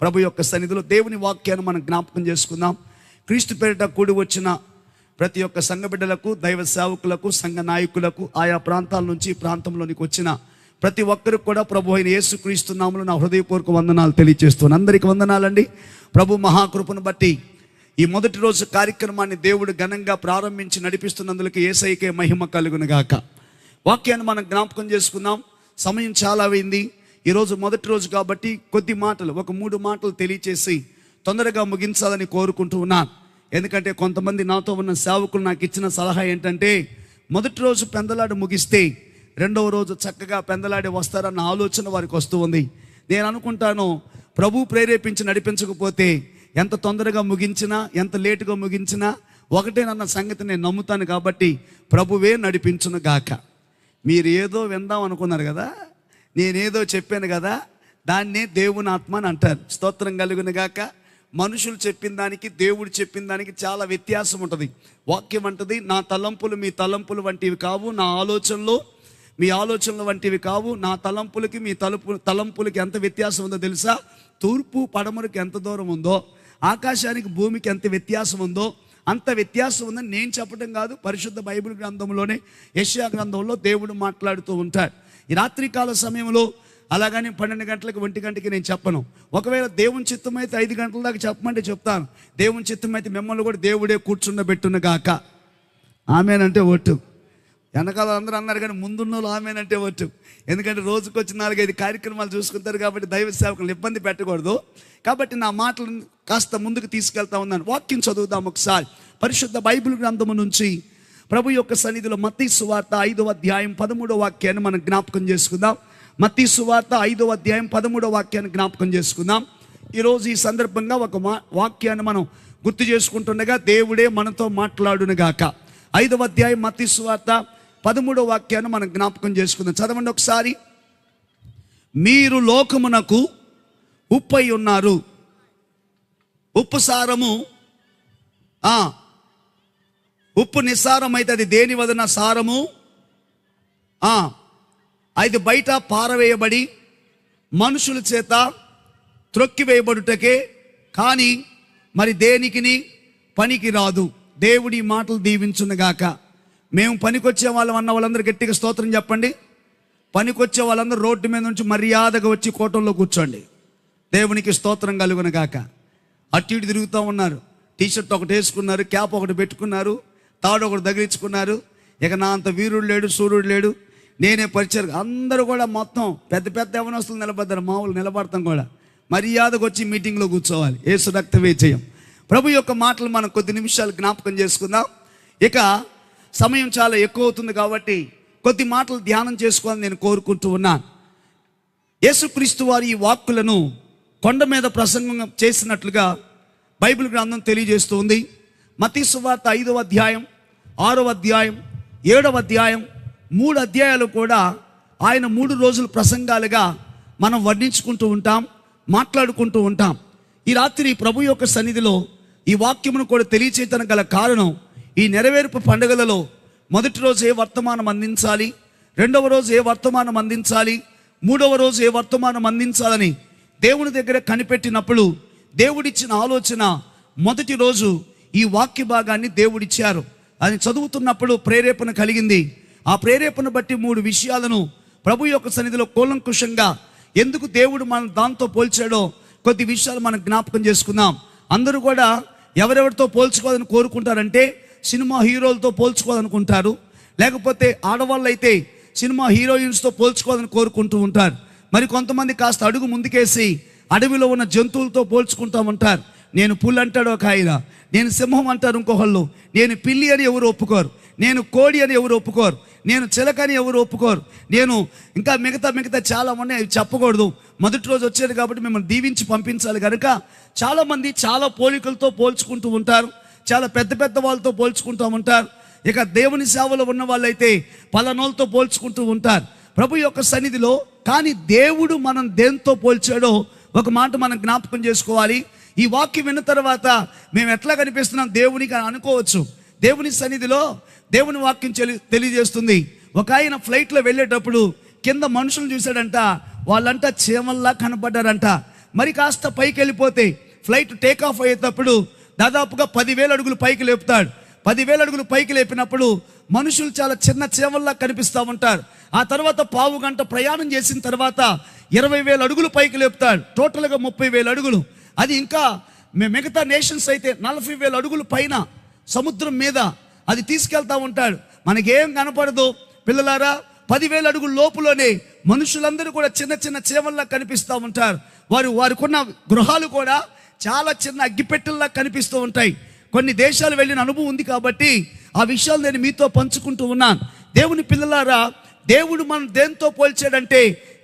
ప్రభు యొక్క సన్నిధిలో దేవుని వాక్యాన్ని మనం జ్ఞాపకం చేసుకుందాం. క్రీస్తు పేరిట కూడి వచ్చిన ప్రతి ఒక్క సంఘ బిడ్డలకు, దైవ సేవకులకు, సంఘ నాయకులకు, ఆయా ప్రాంతాల నుంచి ప్రాంతంలోనికి వచ్చిన ప్రతి ఒక్కరికి కూడా ప్రభు అయిన యేసుక్రీస్తు నామములో నా హృదయపూర్వక వందనాలు తెలియజేస్తున్నాను. అందరికీ వందనాలండి. ప్రభు మహాకృపను బట్టి ఈ మొదటి రోజు కార్యక్రమాన్ని దేవుడు ఘనంగా ప్రారంభించి నడిపిస్తున్నందుకు యేసయ్యకే మహిమ కలుగును గాక. వాక్యాన్ని మనం జ్ఞాపకం చేసుకుందాం. సమయం చాలా అయింది. ఈరోజు మొదటి రోజు కాబట్టి కొద్ది మాటలు, ఒక 3 మాటలు తెలియచేసి తొందరగా ముగించాలని కోరుకుంటూ ఉన్నాను. ఎందుకంటే కొంతమంది నాతో ఉన్న సేవకులు నాకు ఇచ్చిన సలహా ఏంటంటే, మొదటి రోజు పెందలాడి ముగిస్తే రెండవ రోజు చక్కగా పెందలాడి వస్తారన్న ఆలోచన వారికి వస్తూ ఉంది. నేను అనుకుంటాను, ప్రభు ప్రేరేపించి నడిపించకపోతే ఎంత తొందరగా ముగించినా, ఎంత లేటుగా ముగించినా ఒకటేనన్న సంగతి నేను నమ్ముతాను. కాబట్టి ప్రభువే నడిపించును గాక. మీరు ఏదో విందాం అనుకున్నారు కదా, నేనేదో చెప్పాను కదా, దాన్నే దేవుని ఆత్మ అని అంటారు. స్తోత్రం కలుగును గాక. మనుషులు చెప్పిన దానికి, దేవుడు చెప్పిన దానికి చాలా వ్యత్యాసం ఉంటుంది. వాక్యం అంటది, నా తలంపులు మీ తలంపులు వంటివి కావు, నా ఆలోచనలు మీ ఆలోచనలు వంటివి కావు. నా తలంపులకి మీ తలంపులకి ఎంత వ్యత్యాసం ఉందో తెలుసా? తూర్పు పడమరకు ఎంత దూరం ఉందో, ఆకాశానికి భూమికి ఎంత వ్యత్యాసం ఉందో అంత వ్యత్యాసం ఉందని నేను చెప్పడం కాదు, పరిశుద్ధ బైబిల్ గ్రంథంలోనే యెషయా గ్రంథంలో దేవుడు మాట్లాడుతూ ఉంటాడు. ఈ రాత్రికాల సమయంలో అలాగని 12 గంటలకు 1 గంటకి నేను చెప్పను. ఒకవేళ దేవుని చిత్తం అయితే 5 గంటల దాకా చెప్పమంటే చెప్తాను. దేవుని చిత్తం అయితే మిమ్మల్ని కూడా దేవుడే కూర్చుండబెట్టును గాక. ఆమేనంటే ఒట్టు. వెనకాల అందరూ అన్నారు కానీ ముందున్న వాళ్ళు ఆమేనంటే ఒట్టు. ఎందుకంటే రోజుకొచ్చి 4-5 కార్యక్రమాలు చూసుకుంటారు కాబట్టి దైవ సేవకులను ఇబ్బంది పెట్టకూడదు. కాబట్టి నా మాటలను కాస్త ముందుకు తీసుకెళ్తా ఉన్నాను. వాక్యం చదువుదాం ఒకసారి. పరిశుద్ధ బైబిల్ గ్రంథము నుంచి ప్రభు యొక్క సన్నిధిలో మత్తయి సువార్త 5వ అధ్యాయం 13వ వాక్యాన్ని మనం జ్ఞాపకం చేసుకుందాం. మత్తయి సువార్త 5వ అధ్యాయం 13వ వాక్యాన్ని జ్ఞాపకం చేసుకుందాం. ఈరోజు ఈ సందర్భంగా ఒక వాక్యాన్ని మనం గుర్తు చేసుకుంటుండగా దేవుడే మనతో మాట్లాడును గాక. 5వ అధ్యాయం మత్తయి సువార్త 13వ వాక్యాన్ని మనం జ్ఞాపకం చేసుకుందాం. చదవండి ఒకసారి. మీరు లోకమునకు ఉప్పై ఉన్నారు. ఉప్పు సారము, ఉప్పు నిస్సారం అయితే అది దేని వలన సారము? అది బయట పారవేయబడి మనుషుల చేత త్రొక్కివేయబడుటకే, కానీ మరి దేనికిని పనికి రాదు. దేవుడి మాటలు దీవించునుగాక. మేము పనికొచ్చే వాళ్ళం అన్న వాళ్ళందరూ గట్టిగా స్తోత్రం చెప్పండి. పనికొచ్చే వాళ్ళందరూ రోడ్డు మీద నుంచి మర్యాదగా వచ్చి కోటంలో కూర్చోండి. దేవునికి స్తోత్రం కలుగును గాక. అటు ఇటు తిరుగుతూ ఉన్నారు. టీషర్ట్ ఒకటి వేసుకున్నారు, క్యాప్ ఒకటి పెట్టుకున్నారు, తాడు ఒకటి తగిలించుకున్నారు. ఇక నా అంత వీరుడు లేడు, సూర్యుడు లేడు, నేనే పరిచయం. అందరూ కూడా మొత్తం పెద్ద పెద్ద యవనస్తులు నిలబడ్డారు. మామూలు నిలబడతాం కూడా మర్యాదకు వచ్చి మీటింగ్లో కూర్చోవాలి. యేసు రక్తమే జయం. ప్రభు యొక్క మాటలు మనం కొద్ది నిమిషాలు జ్ఞాపకం చేసుకుందాం. ఇక సమయం చాలా ఎక్కువ అవుతుంది కాబట్టి కొద్ది మాటలు ధ్యానం చేసుకోవాలని నేను కోరుకుంటూ ఉన్నాను. యేసుక్రీస్తు వారి ఈ వాక్కులను కొండ మీద ప్రసంగం చేసినట్లుగా బైబిల్ గ్రంథం తెలియజేస్తూ ఉంది. మత్తయి సువార్త 5వ అధ్యాయం, 6వ అధ్యాయం, 7వ అధ్యాయం, 3 అధ్యాయాలు కూడా ఆయన 3 రోజుల ప్రసంగాలుగా మనం వర్ణించుకుంటూ ఉంటాం, మాట్లాడుకుంటూ ఉంటాం. ఈ రాత్రి ప్రభు యొక్క సన్నిధిలో ఈ వాక్యమును కూడా తెలియచేయడానికి గల కారణం, ఈ నెరవేర్పు పండుగలలో మొదటి రోజు ఏ వర్తమానం అందించాలి, రెండవ రోజు ఏ వర్తమానం అందించాలి, మూడవ రోజు ఏ వర్తమానం అందించాలని దేవుని దగ్గర కనిపెట్టినప్పుడు దేవుడిచ్చిన ఆలోచన, మొదటి రోజు ఈ వాక్య భాగాన్ని దేవుడిచ్చారు. అది చదువుతున్నప్పుడు ప్రేరేపణ కలిగింది. ఆ ప్రేరేపణ బట్టి 3 విషయాలను ప్రభు యొక్క సన్నిధిలో కూలంకుషంగా ఎందుకు దేవుడు మనం దాంతో పోల్చాడో కొద్ది విషయాలు మనం జ్ఞాపకం చేసుకుందాం. అందరూ కూడా ఎవరెవరితో పోల్చుకోవాలని కోరుకుంటారంటే సినిమా హీరోలతో పోల్చుకోవాలనుకుంటారు, లేకపోతే ఆడవాళ్ళు అయితే సినిమా హీరోయిన్స్తో పోల్చుకోవాలని కోరుకుంటూ ఉంటారు. మరి కొంతమంది కాస్త అడుగు ముందుకేసి అడవిలో ఉన్న జంతువులతో పోల్చుకుంటూ ఉంటారు. నేను పులి అంటాడు ఒక ఆయన, నేను సింహం అంటారు ఇంకొకళ్ళు, నేను పిల్లి అని ఎవరు ఒప్పుకోరు, నేను కోడి అని ఎవరు ఒప్పుకోరు, నేను చిలక అని ఎవరు ఒప్పుకోరు, నేను ఇంకా మిగతా చాలా ఉన్నాయి, అవి చెప్పకూడదు. మొదటి రోజు వచ్చేది కాబట్టి మిమ్మల్ని దీవించి పంపించాలి కనుక చాలామంది చాలా పోలికలతో పోల్చుకుంటూ ఉంటారు, చాలా పెద్ద పెద్ద వాళ్ళతో పోల్చుకుంటూ ఉంటారు. ఇక దేవుని సేవలో ఉన్న వాళ్ళైతే పలానోళ్ళతో పోల్చుకుంటూ ఉంటారు ప్రభు యొక్క సన్నిధిలో. కానీ దేవుడు మనం దేంతో పోల్చాడో ఒక మాట మనం జ్ఞాపకం చేసుకోవాలి. ఈ వాక్యం విన్న తర్వాత మేము ఎట్లా కనిపిస్తున్నాం దేవునికి అని అనుకోవచ్చు. దేవుని సన్నిధిలో దేవుని వాక్యం తెలియజేస్తుంది. ఒక ఆయన ఫ్లైట్లో వెళ్ళేటప్పుడు కింద మనుషులు చూశాడంట, వాళ్ళంట చీమల్లా కనపడ్డారంట. మరి కాస్త పైకి వెళ్ళిపోతే ఫ్లైట్ టేక్ ఆఫ్ అయ్యేటప్పుడు దాదాపుగా 10,000 అడుగులు పైకి లేపుతాడు. 10,000 అడుగులు పైకి లేపినప్పుడు మనుషులు చాలా చిన్న చేవల్లా కనిపిస్తూ ఉంటారు. ఆ తర్వాత పావు గంట ప్రయాణం చేసిన తర్వాత 20,000 అడుగులు పైకి లేపుతాడు. టోటల్గా 30,000 అడుగులు. అది ఇంకా మిగతా నేషన్స్ అయితే 40,000 అడుగులు పైన సముద్రం మీద అది తీసుకెళ్తా ఉంటాడు. మనకేం కనపడదు పిల్లలారా. 10,000 అడుగుల లోపులోనే మనుషులందరూ కూడా చిన్న చిన్న చేవల్లా కనిపిస్తూ ఉంటారు. వారికున్న గృహాలు కూడా చాలా చిన్న అగ్గిపెట్టెల్లా కనిపిస్తూ ఉంటాయి. కొన్ని దేశాలు వెళ్ళిన అనుభవం ఉంది కాబట్టి ఆ విషయాలు నేను మీతో పంచుకుంటూ ఉన్నాను. దేవుని పిల్లలారా, దేవుడు మనం దేంతో పోల్చాడంటే,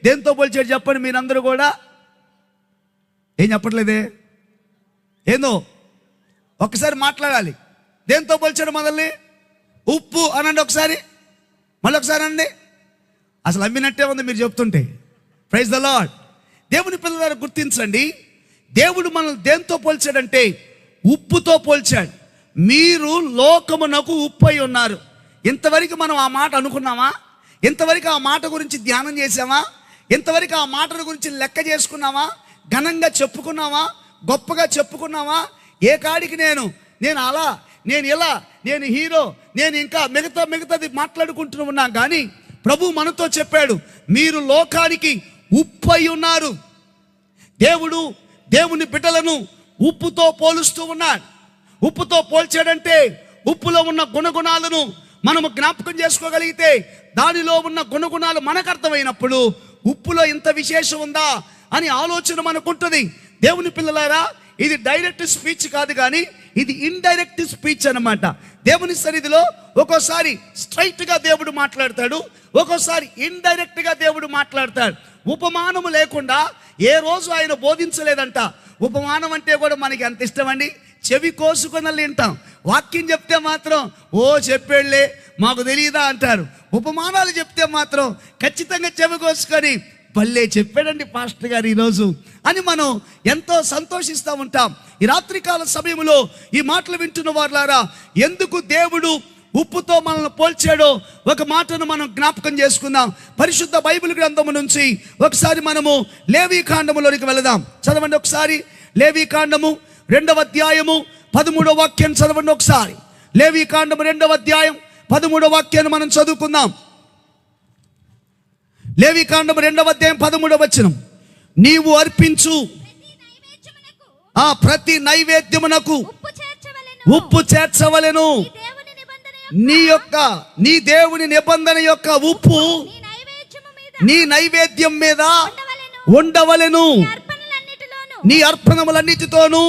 దేంతో పోల్చాడు చెప్పండి మీరందరూ కూడా? ఏం చెప్పట్లేదే? ఏందో ఒక్కసారి మాట్లాడాలి. దేంతో పోల్చాడు మనల్ని? ఉప్పు అనండి ఒకసారి, మళ్ళీ ఒకసారి అనండి. అసలు అమ్మినట్టే ఉంది మీరు చెప్తుంటే. Praise the lord. దేవుని పిల్లలారా గుర్తించండి, దేవుడు మనల్ని దేంతో పోల్చాడంటే ఉప్పుతో పోల్చాడు. మీరు లోకమునకు ఉప్పు అయి ఉన్నారు. ఇంతవరకు మనం ఆ మాట అనుకున్నామా? ఇంతవరకు ఆ మాట గురించి ధ్యానం చేసామా? ఇంతవరకు ఆ మాటల గురించి లెక్క చేసుకున్నామా? ఘనంగా చెప్పుకున్నామా? గొప్పగా చెప్పుకున్నామా? ఏ కాడికి నేను అలా, నేను ఇలా, నేను హీరో, నేను ఇంకా మిగతాది మాట్లాడుకుంటూ ఉన్నాం. కానీ ప్రభు మనతో చెప్పాడు, మీరు లోకానికి ఉప్పు అయి ఉన్నారు. దేవుని బిడ్డలను ఉప్పుతో పోలుస్తూ ఉన్నాడు. ఉప్పుతో పోల్చాడంటే ఉప్పులో ఉన్న గుణగుణాలను మనము జ్ఞాపకం చేసుకోగలిగితే, దానిలో ఉన్న గుణగుణాలు మనకు అర్థమైనప్పుడు ఉప్పులో ఇంత విశేషం ఉందా అని ఆలోచన మనకుంటుంది. దేవుని పిల్లలారా, ఇది డైరెక్ట్ స్పీచ్ కాదు, కానీ ఇది ఇండైరెక్ట్ స్పీచ్ అన్నమాట. దేవుని సన్నిధిలో ఒక్కోసారి స్ట్రైట్గా దేవుడు మాట్లాడతాడు, ఒక్కోసారి ఇండైరెక్ట్గా దేవుడు మాట్లాడతాడు. ఉపమానము లేకుండా ఏ రోజు ఆయన బోధించలేదంట. ఉపమానం అంటే కూడా మనకి ఎంత ఇష్టం అండి. చెవి కోసుకొని వింటాం. వాక్యం చెప్తే మాత్రం ఓ చెప్పేళ్లే మాకు తెలియదా అంటారు. ఉపమానాలు చెప్తే మాత్రం ఖచ్చితంగా చెవి కోసుకొని భలే చెప్పాడండి పాస్టర్ గారు ఈరోజు అని మనం ఎంతో సంతోషిస్తూ ఉంటాం. ఈ రాత్రికాల సమయంలో ఈ మాటలు వింటున్న వారులారా, ఎందుకు దేవుడు ఉప్పుతో మనల్ని పోల్చాడో ఒక మాటను మనం జ్ఞాపకం చేసుకుందాం. పరిశుద్ధ బైబిల్ గ్రంథము నుంచి ఒకసారి మనము లేవీకాండములోనికి వెళదాం. చదవండి ఒకసారి. లేవీకాండము 2వ అధ్యాయము 13వ వాక్యం చదవండి ఒకసారి. లేవీకాండము 2వ అధ్యాయం 13వ వాక్యాన్ని మనం చదువుకుందాం. లేవీకాండము 2వ అధ్యాయం 13వ వచనం. నీవు అర్పించు ప్రతి నైవేద్యమునకు ఉప్పు చేర్చవలెను. నీ దేవుని నిబంధన యొక్క ఉప్పు నీ నైవేద్యం మీద ఉండవలెను. నీ అర్పణములన్నిటితోనూ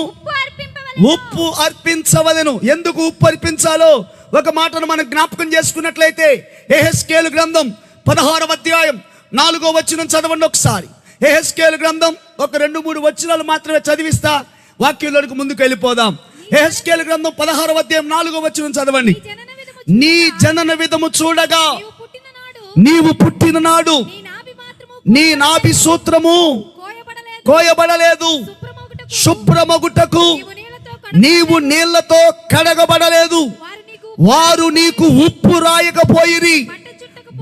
ఉప్పు అర్పించవలెను. ఎందుకు ఉప్పు అర్పించాలో ఒక మాటను మనం జ్ఞాపకం చేసుకున్నట్లయితే, యెహెజ్కేలు గ్రంథం 16వ అధ్యాయం 4వ వచనం చదవండి ఒకసారి. యెహెజ్కేలు గ్రంథం ఒక 2-3 వచనాలు మాత్రమే చదివిస్తా, వాక్యంలోనికి ముందుకు వెళ్ళిపోదాం. యెహెజ్కేలు గ్రంథం 16వ అధ్యాయం 4వ వచనం చదవండి. నీ జనన విధము చూడగా నీవు పుట్టిన నాడు నీ నాభి సూత్రము కోయబడలేదు, శుభ్రమగుటకు నీవు నీళ్లతో కడగబడలేదు. వారు నీకు ఉప్పు రాయకపోయిరి,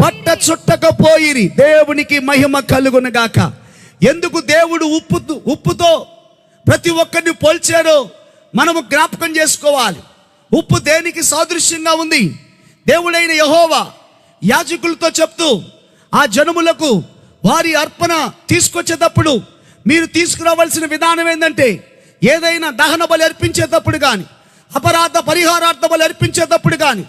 బట్ట చుట్టకపోయిరి. దేవునికి మహిమ కలుగునుగాక. ఎందుకు దేవుడు ఉప్పుతో ప్రతి ఒక్కరిని పోల్చాడో మనము జ్ఞాపకం చేసుకోవాలి. ఉప్పు దేనికి సాదృశ్యంగా ఉంది? దేవుడైన యెహోవా యాజకులతో చెప్తూ ఆ జనములకు వారి అర్పణ తీసుకొచ్చేటప్పుడు మీరు తీసుకురావాల్సిన విధానం ఏంటంటే, ఏదైనా దహన బలి అర్పించేటప్పుడు కానీ, అపరాధ పరిహారార్థ బలి అర్పించేటప్పుడు కానీ,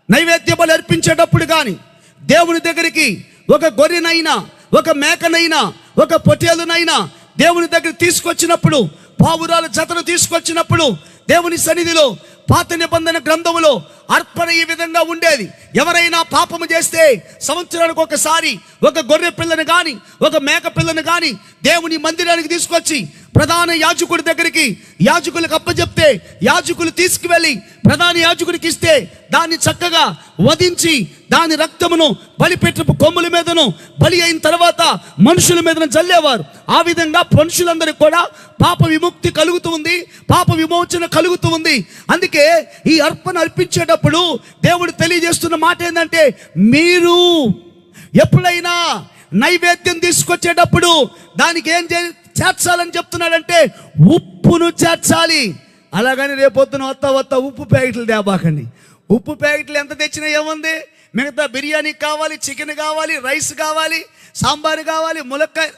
నైవేద్య బలి అర్పించేటప్పుడు కానీ, దేవుని దగ్గరికి ఒక గొర్రెనైనా, ఒక మేకనైనా, ఒక పొట్టేలునైనా దేవుని దగ్గర తీసుకొచ్చినప్పుడు, పావురాల జతను తీసుకొచ్చినప్పుడు, దేవుని సన్నిధిలో పాత నిబంధన గ్రంథములో అర్పణ ఈ విధంగా ఉండేది. ఎవరైనా పాపము చేస్తే సంవత్సరానికి ఒకసారి ఒక గొర్రె పిల్లను కానీ, ఒక మేక పిల్లను కానీ దేవుని మందిరానికి తీసుకొచ్చి ప్రధాన యాజకుడి దగ్గరికి యాజకులకు అప్పచెప్తే, యాజకులు తీసుకువెళ్ళి ప్రధాన యాజకుడికి ఇస్తే దాన్ని చక్కగా వధించి దాని రక్తమును బలిపెట్టపు కొమ్ముల మీదను, బలి అయిన తర్వాత మనుషుల మీదను జల్లేవారు. ఆ విధంగా మనుషులందరికీ కూడా పాప విముక్తి కలుగుతూ ఉంది, పాప విమోచన కలుగుతూ ఉంది. అందుకే ఈ అర్పణ అర్పించేటప్పుడు దేవుడు తెలియజేస్తున్న మాట ఏంటంటే, మీరు ఎప్పుడైనా నైవేద్యం తీసుకొచ్చేటప్పుడు దానికి ఏం చేర్చాలని చెప్తున్నాడంటే ఉప్పును చేర్చాలి. అలాగని రేపొద్దున వత్త ఉప్పు ప్యాకెట్లు తేబాకండి. ఉప్పు ప్యాకెట్లు ఎంత తెచ్చినా ఏముంది, మిగతా బిర్యానీ కావాలి, చికెన్ కావాలి, రైస్ కావాలి, సాంబారు కావాలి, ములక్కాయ.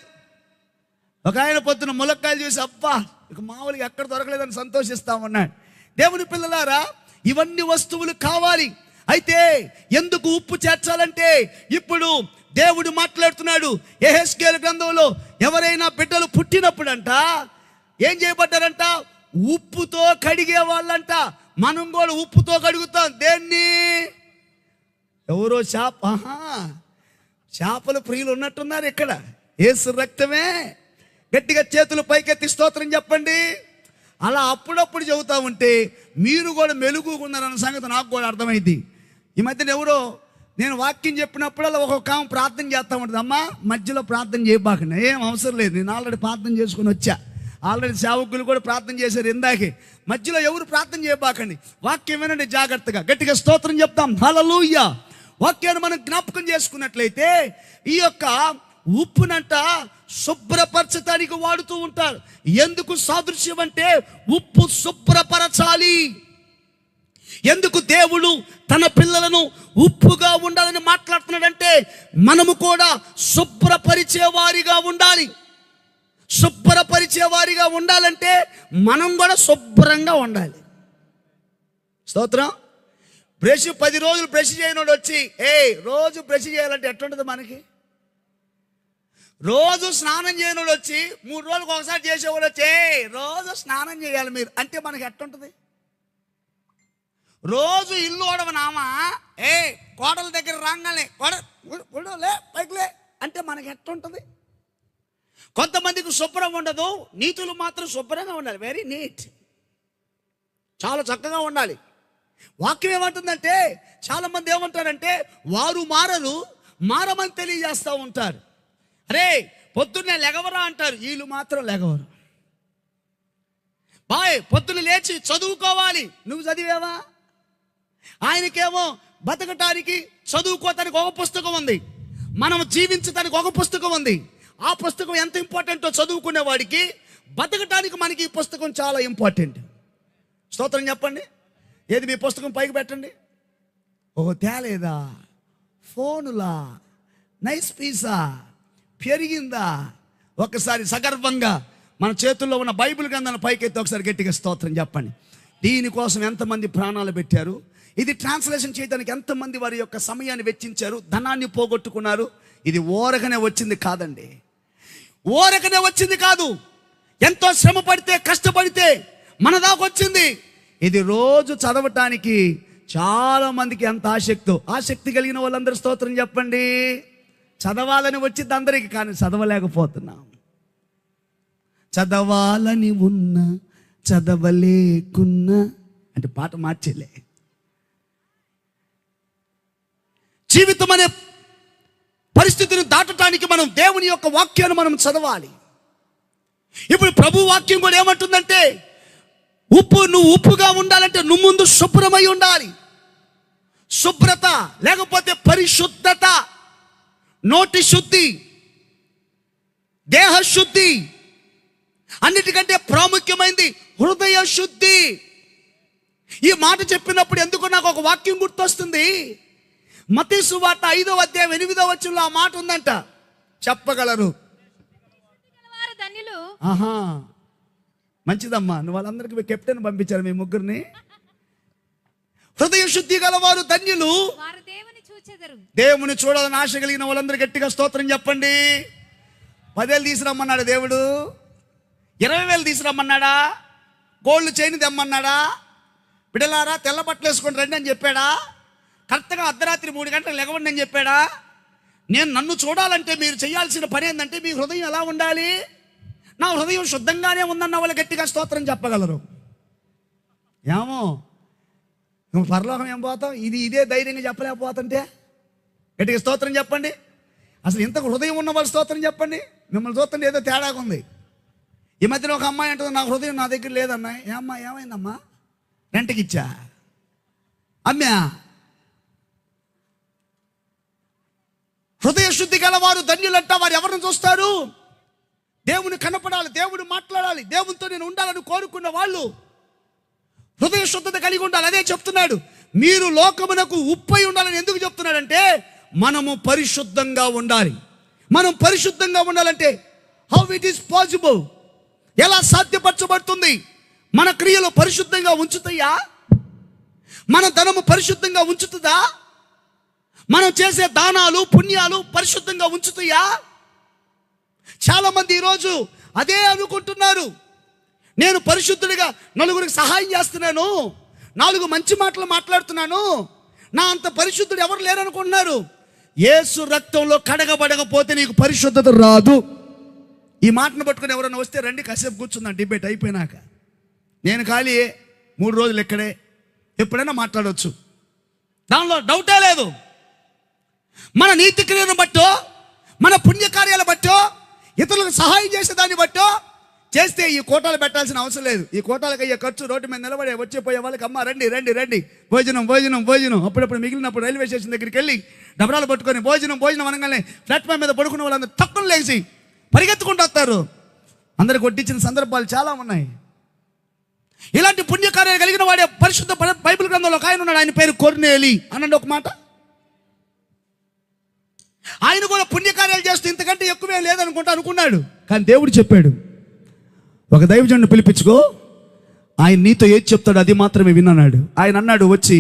ఒక ఆయన పొద్దున ములక్కాయలు చూసి అబ్బా ఇక మామూలుగా ఎక్కడ దొరకలేదని సంతోషిస్తామన్నాడు. దేవుని పిల్లలారా, ఇవన్నీ వస్తువులు కావాలి. అయితే ఎందుకు ఉప్పు చేర్చాలంటే ఇప్పుడు దేవుడు మాట్లాడుతున్నాడు. యెహెజ్కేలు గ్రంథంలో ఎవరైనా బిడ్డలు పుట్టినప్పుడంట ఏం చేయబడ్డారంట, ఉప్పుతో కడిగే వాళ్ళంట. మనం కూడా ఉప్పుతో కడుగుతాం. దేన్ని? ఎవరో చేపలు ప్రియులు ఉన్నట్టున్నారు ఇక్కడ. యేసు రక్తమే. గట్టిగా చేతులు పైకెత్తి స్తోత్రం చెప్పండి. అలా అప్పుడప్పుడు చెబుతా ఉంటే మీరు కూడా మెలుగుకున్నారన్న సంగతి నాకు కూడా అర్థమైంది. ఈ మధ్యన ఎవరో నేను వాక్యం చెప్పినప్పుడల్లా ఒక్కొక్క ఆమె ప్రార్థన చేస్తూ ఉంటుంది. అమ్మా మధ్యలో ప్రార్థన చేయబాకండి, ఏం అవసరం లేదు, నేను ఆల్రెడీ ప్రార్థన చేసుకుని వచ్చా. ఆల్రెడీ సేవకులు కూడా ప్రార్థన చేశారు ఇందాకే. మధ్యలో ఎవరు ప్రార్థన చేయబాకండి, వాక్యం వినండి జాగ్రత్తగా. గట్టిగా స్తోత్రం చెప్తాం. హల్లెలూయా. వాక్యాన్ని మనం జ్ఞాపకం చేసుకున్నట్లయితే ఈ యొక్క ఉప్పునంట శుభ్రపరచడానికి వాడుతూ ఉంటారు. ఎందుకు సాదృశ్యం అంటే ఉప్పు శుభ్రపరచాలి. ఎందుకు దేవుడు తన పిల్లలను ఉప్పుగా ఉండాలని మాట్లాడుతున్నాడంటే మనము కూడా శుభ్రపరిచేవారిగా ఉండాలి. శుభ్రపరిచేవారిగా ఉండాలంటే మనం కూడా శుభ్రంగా ఉండాలి. స్తోత్రం. 10 రోజులు బ్రష్ చేయనోడు వచ్చి రోజు బ్రష్ చేయాలంటే ఎట్లుంటుంది మనకి? రోజు స్నానం చేయనోడు వచ్చి 3 రోజులకు ఒకసారి చేసేవాడు వచ్చి రోజు స్నానం చేయాలి మీరు అంటే మనకి ఎట్టుంటుంది? రోజు ఇల్లు ఓడవనామా కోడల దగ్గర రాగానే లే పైకిలే అంటే మనకి ఎట్టుంటుంది? కొంతమందికి శుభ్రం ఉండదు, నీతులు మాత్రం శుభ్రంగా ఉండాలి. వెరీ నీట్, చాలా చక్కగా ఉండాలి. వాక్యం ఏమంటుందంటే చాలామంది ఏమంటారంటే వారు మారమని తెలియజేస్తూ ఉంటారు. అరే పొద్దున్నే లెగవరా అంటారు, వీళ్ళు మాత్రం లెగవరు. పొద్దున్న లేచి చదువుకోవాలి, నువ్వు చదివేవా? ఆయనకేమో బతకటానికి చదువుకోవటానికి ఒక పుస్తకం ఉంది, మనం జీవించడానికి ఒక పుస్తకం ఉంది. ఆ పుస్తకం ఎంత ఇంపార్టెంటో చదువుకునే వాడికి బతకటానికి మనకి ఈ పుస్తకం చాలా ఇంపార్టెంట్. స్తోత్రం చెప్పండి. ఏది మీ పుస్తకం పైకి పెట్టండి. తేలేదా, ఫోనులా, నైస్ పీసా, పెరిగిందా? ఒకసారి సగర్వంగా మన చేతుల్లో ఉన్న బైబిల్ గ్రంథాన్ని పైకెత్తి ఒకసారి గట్టిగా స్తోత్రం చెప్పండి. దీనికోసం ఎంతమంది ప్రాణాలు పెట్టారు, ఇది ట్రాన్స్లేషన్ చేయడానికి ఎంతమంది వారి యొక్క సమయాన్ని వెచ్చించారు, ధనాన్ని పోగొట్టుకున్నారు. ఇది ఓరకనే వచ్చింది కాదండి, ఓరకనే వచ్చింది కాదు. ఎంతో శ్రమ పడితే కష్టపడితే మన దాకా వచ్చింది. ఇది రోజు చదవటానికి చాలా మందికి ఎంత ఆసక్తి కలిగిన వాళ్ళందరూ స్తోత్రం చెప్పండి. చదవాలని వచ్చింది అందరికి, కానీ చదవలేకపోతున్నాం. చదవాలని ఉన్నా చదవలేకున్నా అంటే పాట మార్చేలే. జీవితం అనే పరిస్థితిని దాటడానికి మనం దేవుని యొక్క వాక్యాన్ని మనం చదవాలి. ఇప్పుడు ప్రభు వాక్యం కూడా ఏమంటుందంటే నువ్వు ఉప్పుగా ఉండాలంటే నువ్వు ముందు శుభ్రమై ఉండాలి. శుభ్రత లేకపోతే పరిశుద్ధత, నోటి శుద్ధి, దేహ శుద్ధి, అన్నిటికంటే ప్రాముఖ్యమైనది హృదయ శుద్ధి. ఈ మాట చెప్పినప్పుడు ఎందుకు నాకు ఒక వాక్యం గుర్తొస్తుంది. మత్తయి సువార్త 5వ అధ్యాయం 8వ వచనంలో ఆ మాట ఉందంట. చెప్పగలరు? ఆహా, మంచిదమ్మా, నువ్వు వాళ్ళందరికీ కెప్టెన్ పంపించారు మీ ముగ్గురిని. హృదయ శుద్ధి గలవారు ధన్యులు, దేవుని చూడాలని ఆశ కలిగిన వాళ్ళందరూ గట్టిగా స్తోత్రం చెప్పండి. 10,000 తీసుకురమ్మన్నాడు దేవుడు, 20,000 తీసుకురమ్మన్నాడా? Gold chain తెమ్మన్నాడా? బిడ్డలారా తెల్ల బట్టలు వేసుకొని రండి అని చెప్పాడా? కరెక్ట్గా అర్ధరాత్రి 3 గంటలకు లెగవండి అని చెప్పాడా? నన్ను చూడాలంటే మీరు చేయాల్సిన పని ఏంటంటే మీ హృదయం ఎలా ఉండాలి? నా హృదయం శుద్ధంగానే ఉందన్న వాళ్ళు గట్టిగా స్తోత్రం చెప్పగలరు. ఏమో నువ్వు పరలోకం ఏం పోతావు, ఇదే ధైర్యంగా చెప్పలేకపోతుంటే గట్టిగా స్తోత్రం చెప్పండి. అసలు ఇంతకు హృదయం ఉన్న వాళ్ళు స్తోత్రం చెప్పండి. మిమ్మల్ని చూస్తుంటే ఏదో తేడాగా ఉంది. ఈ మధ్యన ఒక అమ్మాయి అంటుంది నా హృదయం నా దగ్గర లేదన్నా. ఏమ్మా ఏమైందమ్మా? రెంట్కి ఇచ్చా అమ్మా. హృదయ శుద్ధి గలవారు ధన్యులంట. వారు ఎవరిని చూస్తారు? దేవుని కనపడాలి, దేవుడు మాట్లాడాలి, దేవునితో నేను ఉండాలని కోరుకున్న వాళ్ళు హృదయ శుద్ధత కలిగి ఉండాలి. అదే చెప్తున్నాడు, మీరు లోకమునకు ఉప్పై ఉండాలని ఎందుకు చెప్తున్నాడంటే మనము పరిశుద్ధంగా ఉండాలి. మనం పరిశుద్ధంగా ఉండాలంటే హౌ ఇట్ ఈస్ పాసిబుల్, ఎలా సాధ్యపరచబడుతుంది? మన క్రియలు పరిశుద్ధంగా ఉంచుతాయా? మన ధనము పరిశుద్ధంగా ఉంచుతుందా? మనం చేసే దానాలు పుణ్యాలు పరిశుద్ధంగా ఉంచుతాయా? చాలా మంది ఈరోజు అదే అనుకుంటున్నారు. నేను పరిశుద్ధుడిగా నలుగురికి సహాయం చేస్తున్నాను, 4 మంచి మాటలు మాట్లాడుతున్నాను, నా అంత పరిశుద్ధుడు ఎవరు లేరనుకుంటున్నారు. యేసు రక్తంలో కడగబడకపోతే నీకు పరిశుద్ధత రాదు. ఈ మాటను పట్టుకుని ఎవరైనా వస్తే రండి, కాసేపు కూర్చుందాం, డిబేట్ అయిపోయినాక. నేను ఖాళీ 3 రోజులు ఇక్కడే, ఎప్పుడైనా మాట్లాడవచ్చు, దానిలో డౌటే లేదు. మన నీతి క్రియను బట్టో, మన పుణ్యకార్యాల బట్టో, ఇతరులకు సహాయం చేసే దాన్ని బట్టో చేస్తే ఈ కోటాలు పెట్టాల్సిన అవసరం లేదు. ఈ కోటాలకు అయ్యే ఖర్చు రోడ్డు మీద నిలబడే వచ్చిపోయే వాళ్ళకి, అమ్మ రండి రండి రండి, భోజనం భోజనం భోజనం. అప్పుడప్పుడు మిగిలినప్పుడు రైల్వే స్టేషన్ దగ్గరికి వెళ్ళి డబరాలు పట్టుకొని భోజనం భోజనం అనగానే ప్లాట్ఫామ్ మీద పడుకున్న వాళ్ళందరూ తక్కువ లేచి పరిగెత్తుకుంటూ వస్తారు. అందరికి వడ్డించిన సందర్భాలు చాలా ఉన్నాయి. ఇలాంటి పుణ్యకార్యాలు కలిగిన వాడే పరిశుద్ధ బైబిల్ గ్రంథంలో ఒక ఆయన ఉన్నాడు, ఆయన పేరు కొర్నేలి. అనండి ఒక మాట. ఆయన కూడా పుణ్యకార్యాలు చేస్తూ ఇంతకంటే ఎక్కువే అనుకున్నాడు. కానీ దేవుడు చెప్పాడు, ఒక దైవజనుడిని పిలిపించుకో, ఆయన నీతో ఏది చెప్తాడు అది మాత్రమే విన్నాడు. ఆయన అన్నాడు, వచ్చి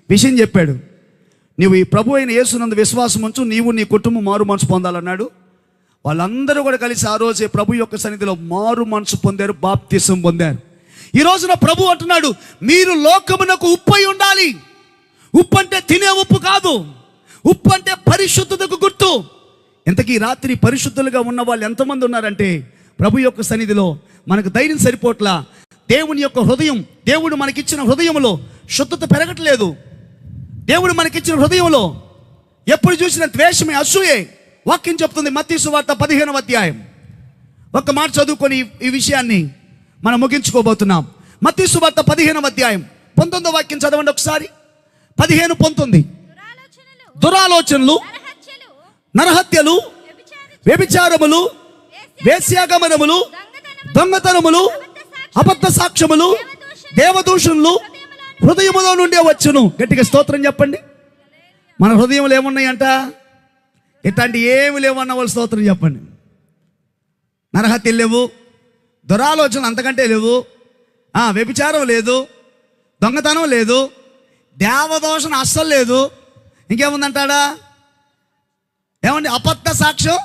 విషయం చెప్పాడు, నీవు ఈ ప్రభు అయిన యేసునందు విశ్వాసం ఉంచు, నీవు నీ కుటుంబం మారు మనసు పొందాలన్నాడు. వాళ్ళందరూ కూడా కలిసి ఆ రోజే ప్రభు యొక్క సన్నిధిలో మారు మనసు పొందారు, బాప్తిసం పొందారు. ఈ రోజున ప్రభు అంటున్నాడు, మీరు లోకమునకు ఉప్పై ఉండాలి. ఉప్పు అంటే తినే ఉప్పు కాదు, ఉప్పు అంటే పరిశుద్ధతకు గుర్తు. ఇంతకీ రాత్రి పరిశుద్ధులుగా ఉన్న వాళ్ళు ఎంతమంది ఉన్నారంటే ప్రభు యొక్క సన్నిధిలో మనకు ధైర్యం సరిపోట్లా. దేవుని యొక్క హృదయం, దేవుడు మనకిచ్చిన హృదయంలో శుద్ధత పెరగట్లేదు. దేవుడు మనకిచ్చిన హృదయంలో ఎప్పుడు చూసిన ద్వేషమే, అసూయే. వాక్యం చెప్తుంది మత్తయి సువార్త 15వ అధ్యాయం. ఒక్క మాట చదువుకొని ఈ విషయాన్ని మనం ముగించుకోబోతున్నాం. మత్తయి సువార్త 15వ అధ్యాయం 19వ వాక్యం చదవండి ఒకసారి. 15:19. దురాలోచనలు, నరహత్యలు, వ్యభిచారములు, వేశ్యాగమనములు, దొంగతనములు, అబద్ధ సాక్ష్యములు, దేవదూషణలు హృదయములో నుండే వచ్చును. గట్టిగా స్తోత్రం చెప్పండి. మన హృదయంలో ఏమున్నాయంట? ఇట్లాంటి ఏమి లేవు అన్న వాళ్ళు స్తోత్రం చెప్పండి. నరహత్యలు లేవు, దురాలోచనలు అంతకంటే లేవు, వ్యభిచారం లేదు, దొంగతనం లేదు, దేవదోషణ అస్సలు లేదు. ఇంకేముందంటాడా? ఏమండి? అబద్ధ సాక్ష్యం,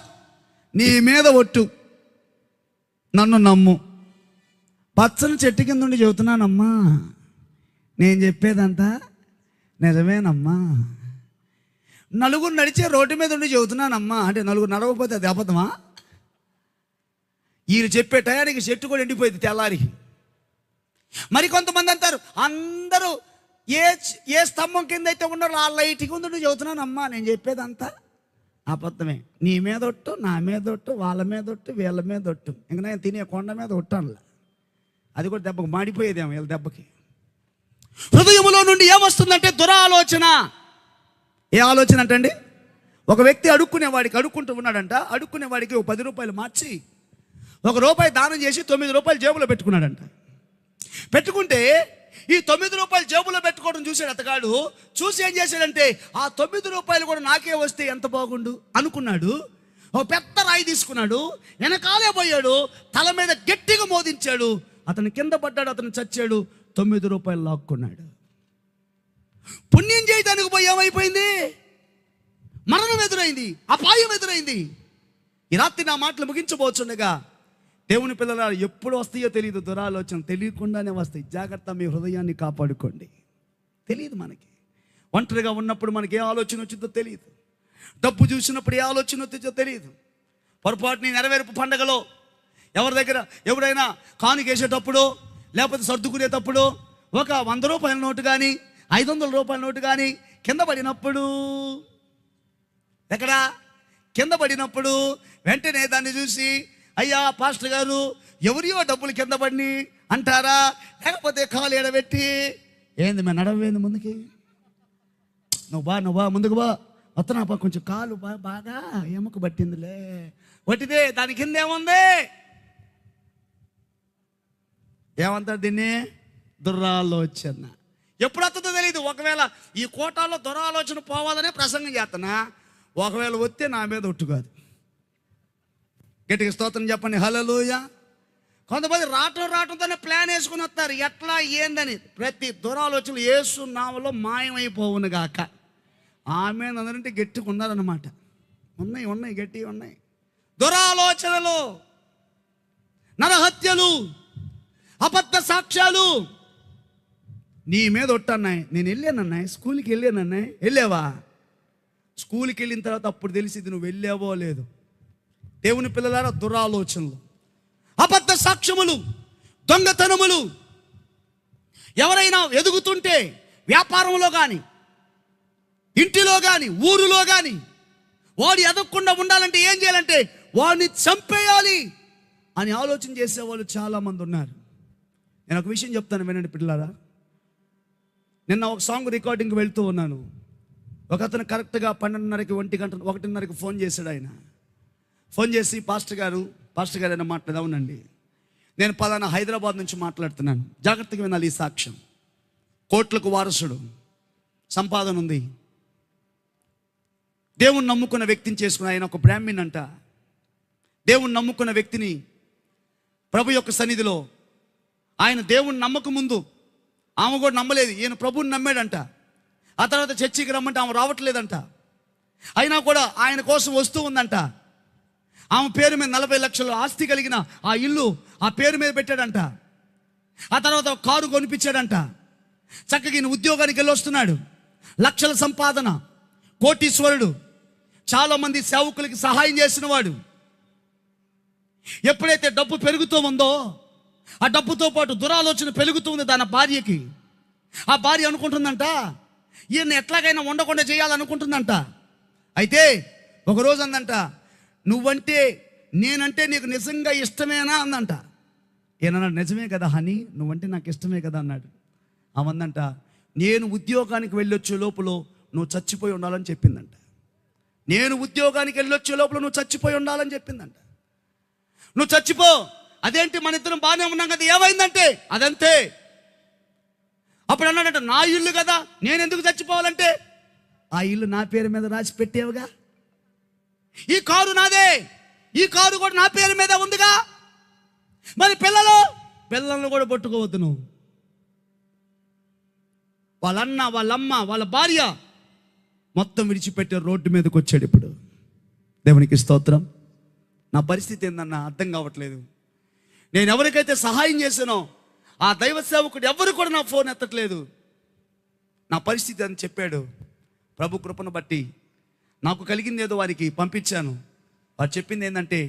నీ మీద ఒట్టు, నన్ను నమ్ము. పచ్చని చెట్టు కింద ఉండి చెబుతున్నానమ్మా, నేను చెప్పేదంతా నిజమేనమ్మా. నలుగురు నడిచే రోడ్డు మీద ఉండి చెబుతున్నానమ్మా అంటే నలుగురు నడవకపోతే అది అబద్ధమా? ఈయన చెప్పే టయానికి చెట్టు కూడా ఎండిపోయింది తెల్లారికి. మరి కొంతమంది అంటారు, అందరూ ఏ స్తంభం కింద అయితే ఉన్నారో ఆ లైట్ కింద ఉండి చెబుతున్నానమ్మా, నేను చెప్పేదంతా అబద్ధమే. నీ మీద ఒట్టు, నా మీద ఒట్టు, వాళ్ళ మీద ఒట్టు, వీళ్ళ మీద ఒట్టు, ఇంక నేను తినే కొండ మీద ఒట్టానులే. అది కూడా దెబ్బకు మాడిపోయేదేమో వీళ్ళ దెబ్బకి. హృదయంలో నుండి ఏమొస్తుందంటే దురాలోచన. ఏ ఆలోచన అంటండి? ఒక వ్యక్తి అడుక్కుంటూ ఉన్నాడంట. అడుక్కునేవాడికి 10 రూపాయలు మార్చి 1 రూపాయి దానం చేసి 9 రూపాయలు జేబులో పెట్టుకున్నాడంట. పెట్టుకుంటే ఈ 9 రూపాయలు జేబులో పెట్టుకోవడం చూశాడు అతగాడు. చూసి ఏం చేశాడంటే, ఆ 9 రూపాయలు కూడా నాకే వస్తే ఎంత బాగుండు అనుకున్నాడు. ఒక పెద్ద రాయి తీసుకున్నాడు, వెనకాలే పోయాడు, తల మీద గట్టిగా మోదించాడు. అతను కింద పడ్డాడు, అతను చచ్చాడు. 9 రూపాయలు లాక్కున్నాడు. పుణ్యం చేయడానికి పోయి ఏమైపోయింది? మరణం ఎదురైంది, అపాయం ఎదురైంది. ఈ రాత్రి నా మాటలు ముగించబోచుండగా, దేవుని పిల్లల ఎప్పుడు వస్తాయో తెలియదు దురాలోచన, తెలియకుండానే వస్తాయి. జాగ్రత్త, మీ హృదయాన్ని కాపాడుకోండి. తెలియదు మనకి. ఒంటరిగా ఉన్నప్పుడు మనకి ఏ ఆలోచన వచ్చిందో తెలియదు. డబ్బు చూసినప్పుడు ఏ ఆలోచన వచ్చిందో తెలియదు. పొరపాటుని నెరవేర్పు పండగలో ఎవరి దగ్గర ఎవరైనా కానుకేసేటప్పుడు, లేకపోతే సర్దుకునేటప్పుడు ఒక 100 రూపాయల నోటు కానీ 500 రూపాయల నోటు కానీ కింద పడినప్పుడు, ఎక్కడా కింద పడినప్పుడు వెంటనే దాన్ని చూసి, అయ్యా పాస్టర్ గారు ఎవరియో డబ్బులు కింద పడిని అంటారా? లేకపోతే కాలు ఎడబెట్టి, ఏంది మేము నడవేంది ముందుకి, నువ్వు బా ముందుకు బా, వస్తున్నాపా, కొంచెం కాలు బాగా ఎముక పట్టిందిలే, వట్టిదే, దాని కింద ఏముంది? ఏమంటారు దీన్ని? దురాలోచన. ఎప్పుడు వస్తుందో తెలియదు. ఒకవేళ ఈ కోటాలో దురాలోచన పోవాలనే ప్రసంగం చేస్తున్నా, ఒకవేళ వస్తే నా మీద ఒట్టు కాదు. గట్టిగా స్తోత్రం చెప్పండి, హల్లెలూయా. కొంతమంది రావటంతోనే ప్లాన్ వేసుకుని వస్తారు, ఎట్లా ఏందని. ప్రతి దురాలోచనలు యేసు నామములో మాయమైపోవును గాక. ఆమె అందరంటే గట్టిగా ఉన్నారన్నమాట. ఉన్నాయి గట్టిగా ఉన్నాయి. దురాలోచనలు, నరహత్యలు, అబద్ధ సాక్ష్యాలు. నీ మీద ఒట్టన్నాయి. నేను వెళ్ళానన్నాయి, స్కూల్కి వెళ్ళానన్నాయి. వెళ్ళావా? స్కూల్కి వెళ్ళిన తర్వాత అప్పుడు తెలిసింది నువ్వు వెళ్ళావో లేదు. దేవుని పిల్లలారా, దురాలోచనలు, అబద్ధ సాక్ష్యములు, దొంగతనములు. ఎవరైనా ఎదుగుతుంటే వ్యాపారంలో కానీ, ఇంటిలో కానీ, ఊరిలో కానీ, వాడు ఎదగకుండా ఉండాలంటే ఏం చేయాలంటే వాడిని చంపేయాలి అని ఆలోచన చేసేవాళ్ళు చాలామంది ఉన్నారు. నేను ఒక విషయం చెప్తాను, వినండి పిల్లలారా. నిన్న ఒక సాంగ్ రికార్డింగ్కి వెళ్తూ ఉన్నాను. ఒక అతను కరెక్ట్గా 12:30కి 1:00కి ఫోన్ చేశాడు. ఆయన ఫోన్ చేసి, పాస్టర్ గారు అయినా మాట్లాడదా? అవునండి, నేను పలానా హైదరాబాద్ నుంచి మాట్లాడుతున్నాను, జాగ్రత్తగా వినాలి ఈ సాక్ష్యం. కోట్లకు వారసుడు, సంపాదన ఉంది, దేవుణ్ణి నమ్ముకున్న వ్యక్తిని చేసుకుని, ఆయన ఒక బ్రాహ్మణ్ అంట. దేవుణ్ణి నమ్ముకున్న వ్యక్తిని ప్రభు యొక్క సన్నిధిలో, ఆయన దేవుణ్ణి నమ్మక ముందు ఆమె కూడా నమ్మలేదు, ఈయన ప్రభువుని నమ్మాడంట. ఆ తర్వాత చర్చికి రమ్మంటే ఆమె రావట్లేదంట. అయినా కూడా ఆయన కోసం వస్తూ ఉందంట. ఆమె పేరు మీద 40 లక్షలు ఆస్తి కలిగిన ఆ ఇల్లు ఆ పేరు మీద పెట్టాడంట. ఆ తర్వాత ఒక కారు కొనిపించాడంట. చక్కగా ఈయన ఉద్యోగానికి వెళ్ళి వస్తున్నాడు, లక్షల సంపాదన, కోటీశ్వరుడు, చాలామంది సేవకులకి సహాయం చేసిన వాడు. ఎప్పుడైతే డబ్బు పెరుగుతూ ఉందో, ఆ డబ్బుతో పాటు దురాలోచన పెరుగుతూ ఉంది తన భార్యకి. ఆ భార్య అనుకుంటుందంట, ఈయన ఎట్లాగైనా ఉండకుండా చేయాలనుకుంటుందంట. అయితే ఒకరోజు అందంట, నువ్వంటే నేనంటే నీకు నిజంగా ఇష్టమేనా అందంట. ఏనన్నాడు, నిజమే కదా హనీ, నువ్వంటే నాకు ఇష్టమే కదా అన్నాడు. ఆమందంట, నేను ఉద్యోగానికి వెళ్ళొచ్చే లోపల నువ్వు చచ్చిపోయి ఉండాలని చెప్పిందంట. నేను ఉద్యోగానికి వెళ్ళొచ్చే లోపల నువ్వు చచ్చిపోయి ఉండాలని చెప్పిందంట. నువ్వు చచ్చిపో. అదేంటి, మన ఇద్దరం బాగానే ఉన్నాం కదా, ఏమైందంటే అదంతే. అప్పుడు అన్నాడంట, నా ఇల్లు కదా, నేను ఎందుకు చచ్చిపోవాలంటే? ఆ ఇల్లు నా పేరు మీద రాసి పెట్టేవుగా. ఈ కారు నాదే, ఈ కారు కూడా నా పేరు మీద ఉందిగా. మరి పిల్లలను కూడా పట్టుకోవద్దు నువ్వు. వాళ్ళన్న, వాళ్ళమ్మ, వాళ్ళ భార్య మొత్తం విడిచిపెట్టే రోడ్డు మీదకి వచ్చాడు. ఇప్పుడు దేవునికి స్తోత్రం. నా పరిస్థితి ఏందన్నా అర్థం కావట్లేదు. నేను ఎవరికైతే సహాయం చేశానో ఆ దైవ సేవకుడు ఎవరు కూడా నా ఫోన్ ఎత్తట్లేదు. నా పరిస్థితి అని చెప్పాడు. ప్రభు కృపను బట్టి నాకు కలిగింది ఏదో వారికి పంపించాను. వారు చెప్పింది ఏంటంటే,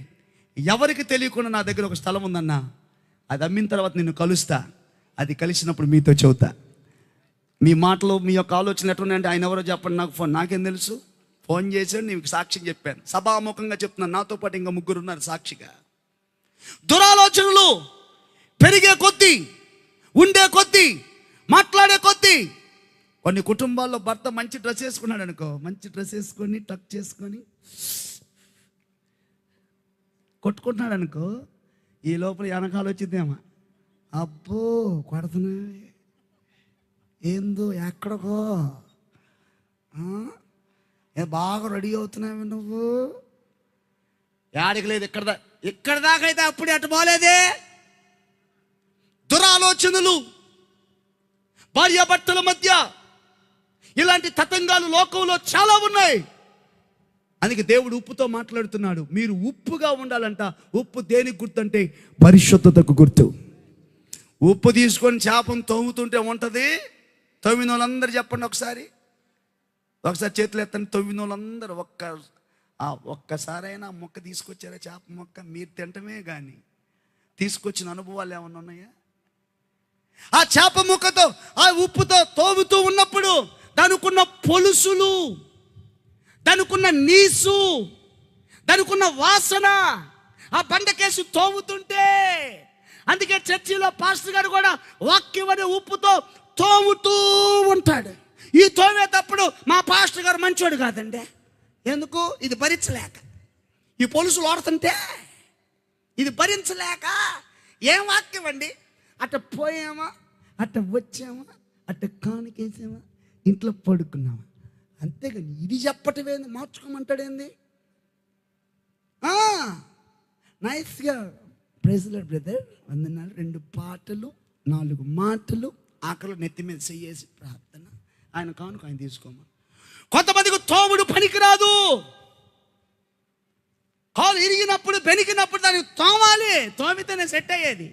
ఎవరికి తెలియకుండా నా దగ్గర ఒక స్థలం ఉందన్నా, అది అమ్మిన తర్వాత నిన్ను కలుస్తా, అది కలిసినప్పుడు మీతో చెబుతా. మీ మాటలు, మీ యొక్క ఆలోచన ఎట్లున్నాయంటే, ఆయన ఎవరో చెప్పండి నాకు, ఫోన్ నాకేం తెలుసు. ఫోన్ చేశాడు, నీకు సాక్ష్యం చెప్పాను, సభాముఖంగా చెప్తున్నాను. నాతో పాటు ఇంకా 3 ఉన్నారు సాక్షిగా. దురాలోచనలు పెరిగే కొద్దీ, ఉండే కొద్దీ, మాట్లాడే కొద్దీ, కొన్ని కుటుంబాల్లో భర్త మంచి డ్రెస్ వేసుకున్నాడు అనుకో, మంచి డ్రెస్ వేసుకొని టక్ చేసుకొని కొట్టుకుంటున్నాడు అనుకో, ఈ లోపల వెనకాల వచ్చిందేమో, అబ్బో కొడుతున్నా ఏందో ఎక్కడికో, బాగా రెడీ అవుతున్నావు నువ్వు, యాడికి లేదు, ఇక్కడ దాకా అయితే అప్పుడు అటు పోలేదే. దురాలోచనలు, భార్యాభర్తల మధ్య ఇలాంటి తతంగాలు లోకంలో చాలా ఉన్నాయి. అందుకే దేవుడు ఉప్పుతో మాట్లాడుతున్నాడు. మీరు ఉప్పుగా ఉండాలంట. ఉప్పు దేనికి గుర్తు అంటే పరిశుద్ధతకు గుర్తు. ఉప్పు తీసుకొని చేపను తవ్వుతుంటే ఉంటుంది. తవ్విన వాళ్ళందరూ చెప్పండి ఒకసారి చేతులు ఎత్తండి. తవ్విన వాళ్ళందరూ ఒక్కసారైనా మొక్క తీసుకొచ్చారా? చేప మొక్క మీరు తింటమే కానీ తీసుకొచ్చిన అనుభవాలు ఏమన్నా ఉన్నాయా? ఆ చేప ముక్కతో, ఆ ఉప్పుతో తోముతూ ఉన్నప్పుడు దానికున్న పొలుసులు, దానికున్న నీసు, దానికున్న వాసన, ఆ బండకేసి తోముతుంటే, అందుకే చర్చిలో పాస్టర్ గారు కూడా వాక్యం అనే ఉప్పుతో తోముతూ ఉంటాడు. ఈ తోమేటప్పుడు మా పాస్టర్ గారు మంచోడు కాదండి. ఎందుకు? ఇది భరించలేక. ఈ పొలుసులు ఆడుతుంటే ఇది భరించలేక ఏం వాక్యం అండి, అట్ట పోయామా, అట్ట వచ్చామా, అట్ట కానుకేసామా, ఇంట్లో పడుకున్నామా, అంతేగాని ఇది చెప్పటమేంది, మార్చుకోమంటాడేంది? నైస్గా ప్రైజ్ లార్డ్ బ్రదర్ వందనాలు, 2 పాటలు 4 మాటలు, ఆకలి నెత్తి మీద చెయ్యేసి ప్రార్థన, ఆయన కానుక ఆయన తీసుకోమా. కొంతమందికి తోముడు పనికిరాదు, కాలు ఇరిగినప్పుడు బెనికినప్పుడు దానికి తోమాలి, తోమితేనే సెట్ అయ్యేది.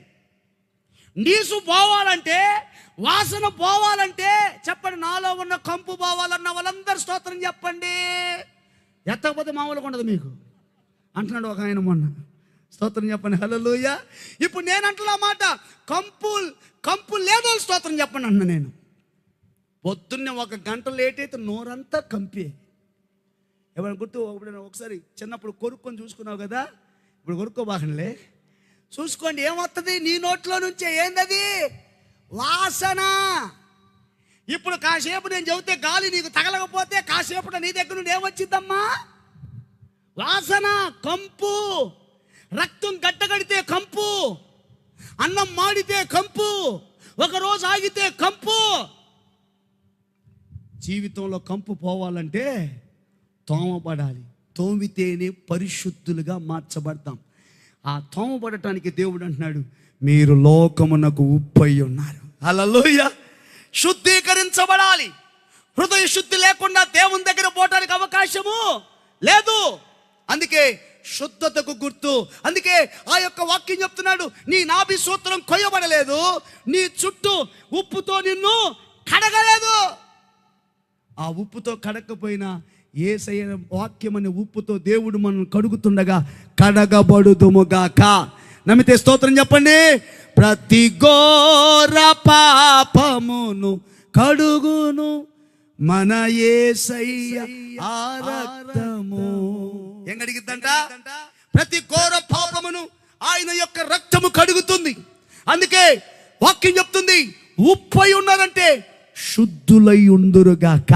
నీసు పోవాలంటే, వాసన పోవాలంటే చెప్పండి, నాలో ఉన్న కంపు పోవాలన్న వాళ్ళందరూ స్తోత్రం చెప్పండి. ఎత్తకపోతే మామూలుగా ఉండదు మీకు అంటున్నాడు ఒక ఆయన మొన్న. స్తోత్రం చెప్పండి, హల్లెలూయా. ఇప్పుడు నేను అంటున్నా మాట, కంపు లేదో స్తోత్రం చెప్పండి అన్న. నేను పొద్దున్నే 1 గంట లేట్ అయితే నోరంతా కంపే. ఎవరైనా గుర్తు ఒకసారి చిన్నప్పుడు కొరుక్కొని చూసుకున్నావు కదా, ఇప్పుడు కొరుక్కోబాగలే, చూసుకోండి ఏమవుతుంది నీ నోట్లో నుంచే. ఏందది? వాసన. ఇప్పుడు కాసేపు నేను చెబితే గాలి నీకు తగలకపోతే కాసేపు నీ దగ్గర నుండి ఏమొచ్చిందమ్మా? వాసన, కంపు. రక్తం గడ్డగడితే కంపు, అన్నం మాడితే కంపు, ఒకరోజు ఆగితే కంపు. జీవితంలో కంపు పోవాలంటే తోమబడాలి. తోమితేనే పరిశుద్ధులుగా మార్చబడతాం. ఆ తోమబడటానికి దేవుడు అంటున్నాడు, మీరు లోకమునకు ఉప్పై ఉన్నారు. హల్లెలూయా. శుద్ధీకరించబడాలి. హృదయ శుద్ధి లేకుండా దేవుని దగ్గర పోవడానికి అవకాశము లేదు. అందుకే శుద్ధతకు గుర్తు. అందుకే ఆ యొక్క వాక్యం చెప్తున్నాడు, నీ నాభి సూత్రం కొయ్యబడలేదు, నీ చుట్టూ ఉప్పుతో నిన్ను కడగలేదు. ఆ ఉప్పుతో కడగకపోయినా యేసయ్య వాక్యం అనే ఉప్పుతో దేవుడు మనం కడుగుతుండగా కడగబడుదుముగాక. నమ్మితే స్తోత్రం చెప్పండి. ప్రతి ఘోర పాపమును కడుగును మన యేసయ్య ఆ రక్తము. ఏం కడిగిద్దంట? ప్రతి ఘోర పాపమును ఆయన యొక్క రక్తము కడుగుతుంది. అందుకే వాక్యం చెప్తుంది, ఉప్పై ఉన్నారంటే శుద్ధులై ఉందురుగాక.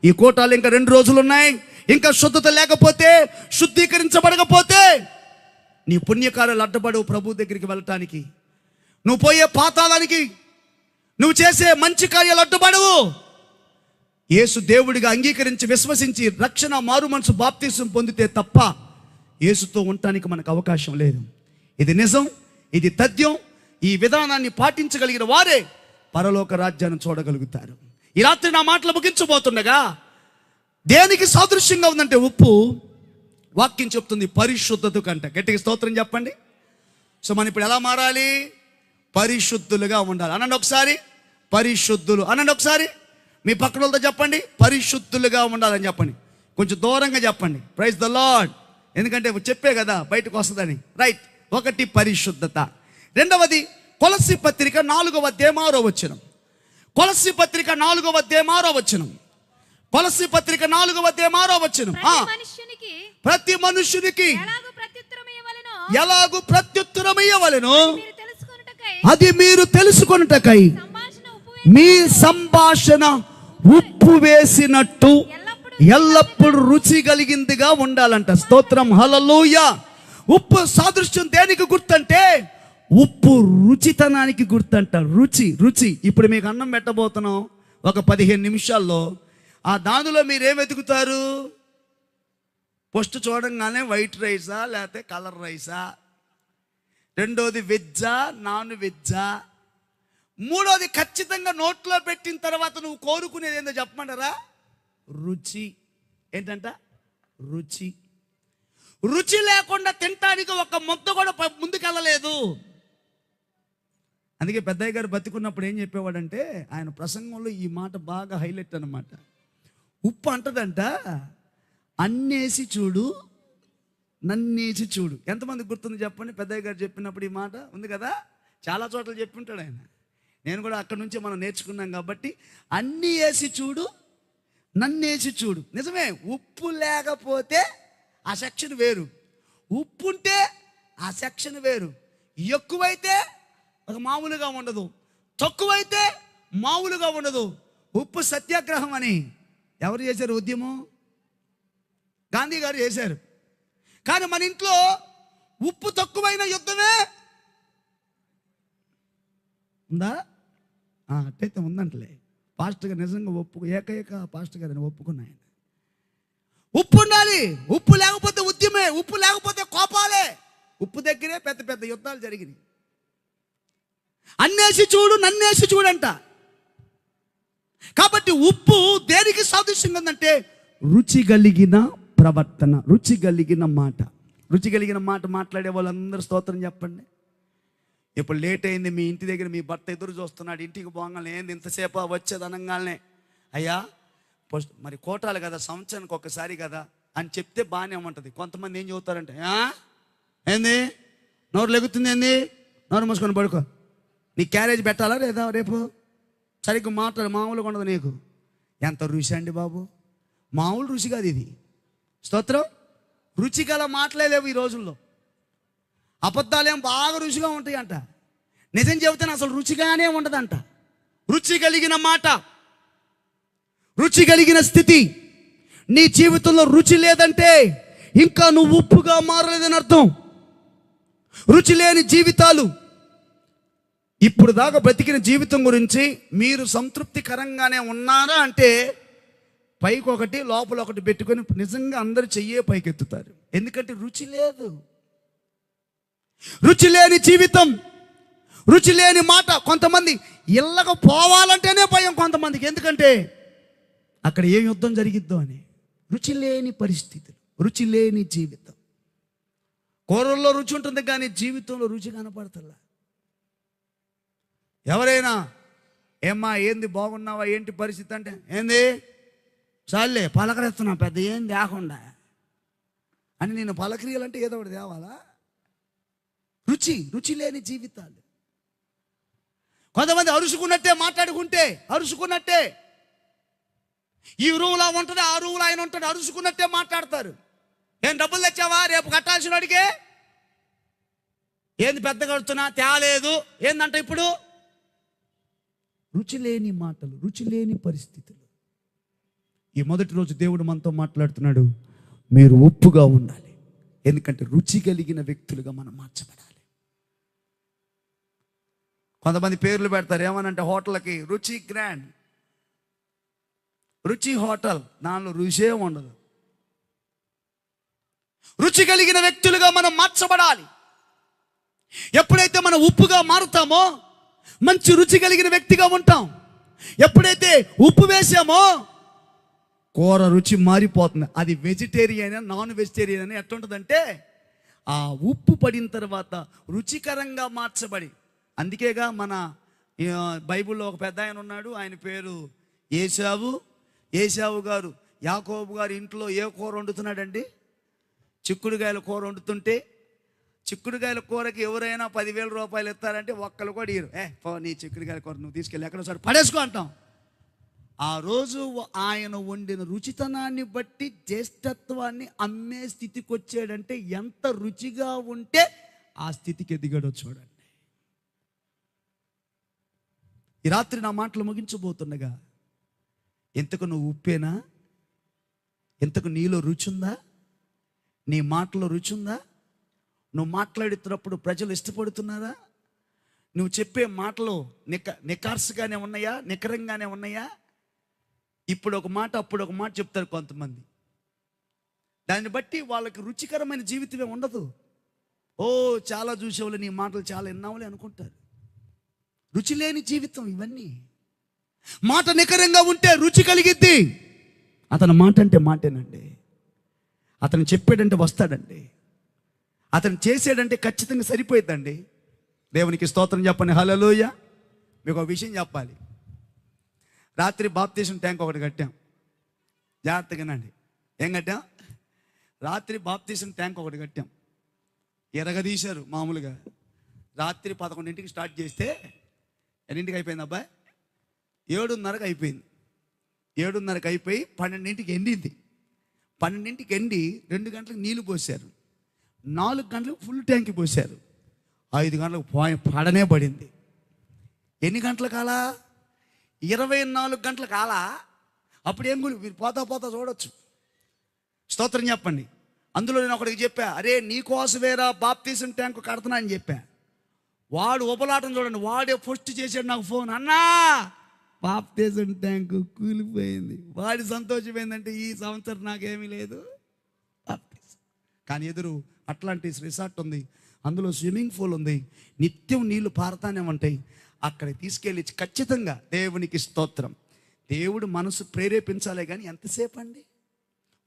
ఈ కోటాలు ఇంకా 2 రోజులు ఉన్నాయి. ఇంకా శుద్ధత లేకపోతే, శుద్ధీకరించబడకపోతే నీ పుణ్యకార్యాలు అడ్డపడవు ప్రభు దగ్గరికి వెళ్ళటానికి. నువ్వు పోయే పాతాళానికి, నువ్వు చేసే మంచి కార్యాలు అడ్డుపడవు. యేసు దేవుడిగా అంగీకరించి విశ్వసించి రక్షణ, మారు మనసు, బాప్తిసం పొందితే తప్ప యేసుతో ఉండటానికి మనకు అవకాశం లేదు. ఇది నిజం, ఇది తథ్యం. ఈ విధానాన్ని పాటించగలిగిన వారే పరలోక రాజ్యాన్ని చూడగలుగుతారు. ఈ రాత్రి నా మాటలు ముగించబోతుండగా దేనికి సాదృశ్యంగా ఉందంటే ఉప్పు. వాక్యం చెప్తుంది పరిశుద్ధత కంటే. గట్టిగా స్తోత్రం చెప్పండి. సో మనం ఇప్పుడు ఎలా మారాలి? పరిశుద్ధులుగా ఉండాలి. అనండి ఒకసారి, పరిశుద్ధులు అనండి ఒకసారి. మీ పక్కన వాళ్ళతో చెప్పండి, పరిశుద్ధులుగా ఉండాలని చెప్పండి. కొంచెం దూరంగా చెప్పండి, ప్రైజ్ ద లార్డ్. ఎందుకంటే చెప్పే కదా బయటకు వస్తుందని. రైట్. 1 పరిశుద్ధత. 2వది కొలస్సీ పత్రిక 4వ అధ్యాయం 6వ వచనం. కొలస్సీ పత్రిక 4వ అధ్యాయం 6వ వచనం. కొలస్సీ పత్రిక 4వ అధ్యాయం 6వ వచనం. ప్రతి మనుష్యునికి ఎలాగు ప్రత్యుత్తరమియ్యవలెనో అది మీరు తెలుసుకొనుటకై మీ సంభాషణ ఉప్పు వేసినట్టు ఎల్లప్పుడు రుచి కలిగిందిగా ఉండాలంట. స్తోత్రం, హల్లెలూయా. ఉప్పు సాదృశ్యం దేనికి గుర్తంటే ఉప్పు రుచితనానికి గుర్తంట. రుచి. ఇప్పుడు మీకు అన్నం పెట్టబోతున్నాం ఒక 15 నిమిషాల్లో. ఆ దానిలో మీరేం వెతుకుతారు? ఫస్ట్ చూడంగానే వైట్ రైసా లేకపోతే కలర్ రైసా, 2వది వెజ్జా నాన్ వెజ్జా, 3వది ఖచ్చితంగా నోట్లో పెట్టిన తర్వాత నువ్వు కోరుకునేది ఏందో చెప్పమంటారా? రుచి. ఏంటంట? రుచి. రుచి లేకుండా తినటానికి ఒక ముద్ద కూడా ముందుకెళ్ళలేదు. అందుకే పెద్దయ్య గారు బతికున్నప్పుడు ఏం చెప్పేవాడంటే, ఆయన ప్రసంగంలో ఈ మాట బాగా హైలైట్ అన్నమాట. ఉప్పు అంటదంట, అన్నేసి చూడు నన్నేసి చూడు. ఎంతమంది గుర్తుంది చెప్పండి? పెద్దయ్య గారు చెప్పినప్పుడు ఈ మాట ఉంది కదా, చాలా చోట్ల చెప్పి ఉంటాడు ఆయన. నేను కూడా అక్కడి నుంచే మనం నేర్చుకున్నాం కాబట్టి, అన్నీ వేసి చూడు నన్నేసి చూడు. నిజమే, ఉప్పు లేకపోతే ఆ సెక్షన్ వేరు, ఉప్పు ఉంటే ఆ సెక్షన్ వేరు. ఎక్కువైతే ఒక మామూలుగా ఉండదు, తక్కువైతే మామూలుగా ఉండదు. ఉప్పు సత్యాగ్రహం అని ఎవరు చేశారు ఉద్యమం? గాంధీ గారు చేశారు. కానీ మన ఇంట్లో ఉప్పు తక్కువైన యుద్ధమే ఉందా? అట్టయితే ఉందంటలే. పాస్టర్ గారు నిజంగా ఏకైక పాస్టర్ గారు ఒప్పుకున్నా. ఆయన ఉప్పు ఉండాలి. ఉప్పు లేకపోతే ఉద్యమే, ఉప్పు లేకపోతే కోపాలే. ఉప్పు దగ్గరే పెద్ద పెద్ద యుద్ధాలు జరిగినాయి. అన్నేసి చూడు నన్నేసి చూడంట. కాబట్టి ఉప్పు దేనికి సాదృశ్యంగా ఉందంటే రుచి కలిగిన ప్రవర్తన, రుచి కలిగిన మాట. రుచి కలిగిన మాట మాట్లాడే వాళ్ళందరూ స్తోత్రం చెప్పండి. ఇప్పుడు లేట్ అయింది, మీ ఇంటి దగ్గర మీ భర్త ఎదురు చూస్తున్నాడు, ఇంటికి పోగానే ఏంది ఇంతసేపు వచ్చేది అనగానే, అయ్యా మరి కోటాలు కదా, సంవత్సరానికి ఒక్కసారి కదా అని చెప్తే బాగానే ఉంటుంది. కొంతమంది ఏం చెబుతారంటే, ఏంది నోరు లెగుతుంది, ఏంది నోరు మూసుకొని పడుకో, నీ క్యారేజ్ పెట్టాలా లేదా రేపు, సరిగ్గా మాట్లాడు, మామూలుగా ఉండదు నీకు. ఎంత రుచి అండి బాబు, మామూలు రుచి కాదు ఇది. స్తోత్రం. రుచి గల మాటలేవు ఈ రోజుల్లో. అబద్ధాలేం బాగా రుచిగా ఉంటాయి అంట, నిజం చెబితేనే అసలు రుచిగానే ఉండదంట. రుచి కలిగిన మాట, రుచి కలిగిన స్థితి. నీ జీవితంలో రుచి లేదంటే ఇంకా నువ్వు ఉప్పుగా మారలేదని అర్థం. రుచి లేని జీవితాలు, ఇప్పుడు దాకా బ్రతికిన జీవితం గురించి మీరు సంతృప్తికరంగానే ఉన్నారా అంటే పైకి ఒకటి లోపల ఒకటి పెట్టుకొని నిజంగా అందరు చెయ్యే పైకెత్తుతారు. ఎందుకంటే రుచి లేదు. రుచి లేని జీవితం, రుచి లేని మాట. కొంతమంది ఇళ్ళకు పోవాలంటేనే భయం కొంతమందికి, ఎందుకంటే అక్కడ ఏం యుద్ధం జరిగిద్దో అని. రుచి లేని పరిస్థితులు, రుచి లేని జీవితం. కూరల్లో రుచి ఉంటుంది కానీ జీవితంలో రుచి కనపడతలా. ఎవరైనా ఏమ్మా ఏంది బాగున్నావా ఏంటి పరిస్థితి అంటే, ఏంది చాలే పలకరిస్తున్నా పెద్ద ఏం లేకుండా అని నేను పలకరియాలంటే ఏదో ఒకటి తేవాలా? రుచి లేని జీవితాలు. కొంతమంది అరుచుకున్నట్టే మాట్లాడుకుంటే, అరుచుకున్నట్టే ఈ రూమ్లో ఉంటుంది, ఆ రూమ్లో ఆయన ఉంటాడు, అరుచుకున్నట్టే మాట్లాడతారు. ఏం డబ్బులు తెచ్చావా రేపు కట్టాల్సిన వాడికి, ఏంది పెద్ద కడుతున్నా తేలేదు ఏందంట. ఇప్పుడు రుచి లేని మాటలు, రుచి లేని పరిస్థితులు. ఈ మొదటి రోజు దేవుడు మనతో మాట్లాడుతున్నాడు, మీరు ఉప్పుగా ఉండాలి. ఎందుకంటే రుచి కలిగిన వ్యక్తులుగా మనం మార్చబడాలి. కొంతమంది పేర్లు పెడతారు ఏమనంటే హోటల్కి, రుచి గ్రాండ్, రుచి హోటల్, దానిలో రుచే ఉండదు. రుచి కలిగిన వ్యక్తులుగా మనం మార్చబడాలి. ఎప్పుడైతే మనం ఉప్పుగా మారుతామో మంచి రుచి కలిగిన వ్యక్తిగా ఉంటాం. ఎప్పుడైతే ఉప్పు వేసామో కూర రుచి మారిపోతుంది. అది వెజిటేరియన్ నాన్ వెజిటేరియన్ అని ఎట్లుంటుందంటే ఆ ఉప్పు పడిన తర్వాత రుచికరంగా మార్చబడి. అందుకేగా మన బైబిల్లో ఒక పెద్ద ఆయన ఉన్నాడు, ఆయన పేరు ఏశావు. ఏశావు గారు యాకోబు గారు ఇంట్లో ఏ కూర వండుతున్నాడండి? చిక్కుడుగాయల కూర వండుతుంటే, చిక్కుడుగాయల కూరకి ఎవరైనా 10,000 రూపాయలు ఇస్తారంటే ఒక్కరు కూడా ఇరు. నీ చిక్కుడుగాయల కూర నువ్వు తీసుకెళ్ళి ఎక్కడో సార్ పడేసుకో అంటాం. ఆ రోజు ఆయన వండిన రుచితనాన్ని బట్టి జ్యేష్ఠత్వాన్ని అమ్మే స్థితికి వచ్చాడంటే ఎంత రుచిగా ఉంటే ఆ స్థితికి ఎదిగాడో చూడండి. ఈ రాత్రి నా మాటలు ముగించబోతుండగా, ఎంతకు నువ్వు ఉప్పేనా? ఎంతకు నీలో రుచి ఉందా? నీ మాటలో రుచి ఉందా? నువ్వు మాట్లాడుతున్నప్పుడు ప్రజలు ఇష్టపడుతున్నారా? నువ్వు చెప్పే మాటలు నికార్సుగానే ఉన్నాయా? నికరంగానే ఉన్నాయా? ఇప్పుడు ఒక మాట అప్పుడు ఒక మాట చెప్తారు కొంతమంది. దాన్ని బట్టి వాళ్ళకి రుచికరమైన జీవితమే ఉండదు. చాలా చూసేవాళ్ళు, నీ మాటలు చాలా విన్నావులే అనుకుంటారు. రుచి లేని జీవితం ఇవన్నీ. మాట నికరంగా ఉంటే రుచి కలిగిద్ది. అతని మాట అంటే మాటేనండి. అతను చెప్పాడంటే వస్తాడండి. అతను చేసాడంటే ఖచ్చితంగా సరిపోయిద్దండి. దేవునికి స్తోత్రం చెప్పండి. హల్లెలూయా. మీకు ఒక విషయం చెప్పాలి. రాత్రి బాప్తీసం ట్యాంక్ ఒకటి కట్టాం. జాగ్రత్తగానండి. ఏం కట్టాం? రాత్రి బాప్తీసం ట్యాంక్ ఒకటి కట్టాం. ఎరగదీశారు మామూలుగా. రాత్రి 11ంటికి స్టార్ట్ చేస్తే ఎన్నింటికి అయిపోయింది అబ్బాయి? 7:30కి అయిపోయింది. 7:30కి అయిపోయి 12ంటికి ఎండింది. 12ంటికి ఎండి 2 గంటలకు నీళ్లు పోసారు. 4 గంటలకు ఫుల్ ట్యాంక్ పోసారు. 5 గంటలకు పడనే పడింది. ఎన్ని గంటల కాలా? 24 గంటల కాలా. అప్పుడు ఏం గురి మీరు పోతా చూడొచ్చు. స్తోత్రం చెప్పండి. అందులో నేను ఒకడికి చెప్పా, అరే నీకోసమేరా బాప్తీసం ట్యాంకు కడుతున్నా అని చెప్పా. వాడు ఉపలాటం చూడండి, వాడే ఫస్ట్ చేశాడు నాకు ఫోన్, అన్నా బాప్తీసం ట్యాంకు కూలిపోయింది. వాడి సంతోషం ఏంటంటే ఈ సంవత్సరం నాకేమీ లేదు బాప్తీసం. కానీ ఎదురు అట్లాంటిస్ రిసార్ట్ ఉంది, అందులో స్విమ్మింగ్ పూల్ ఉంది, నిత్యం నీళ్లు పారుతానే ఉంటాయి. అక్కడికి తీసుకెళ్ళి ఖచ్చితంగా దేవునికి స్తోత్రం. దేవుడు మనసు ప్రేరేపించాలే కానీ ఎంతసేపు అండి?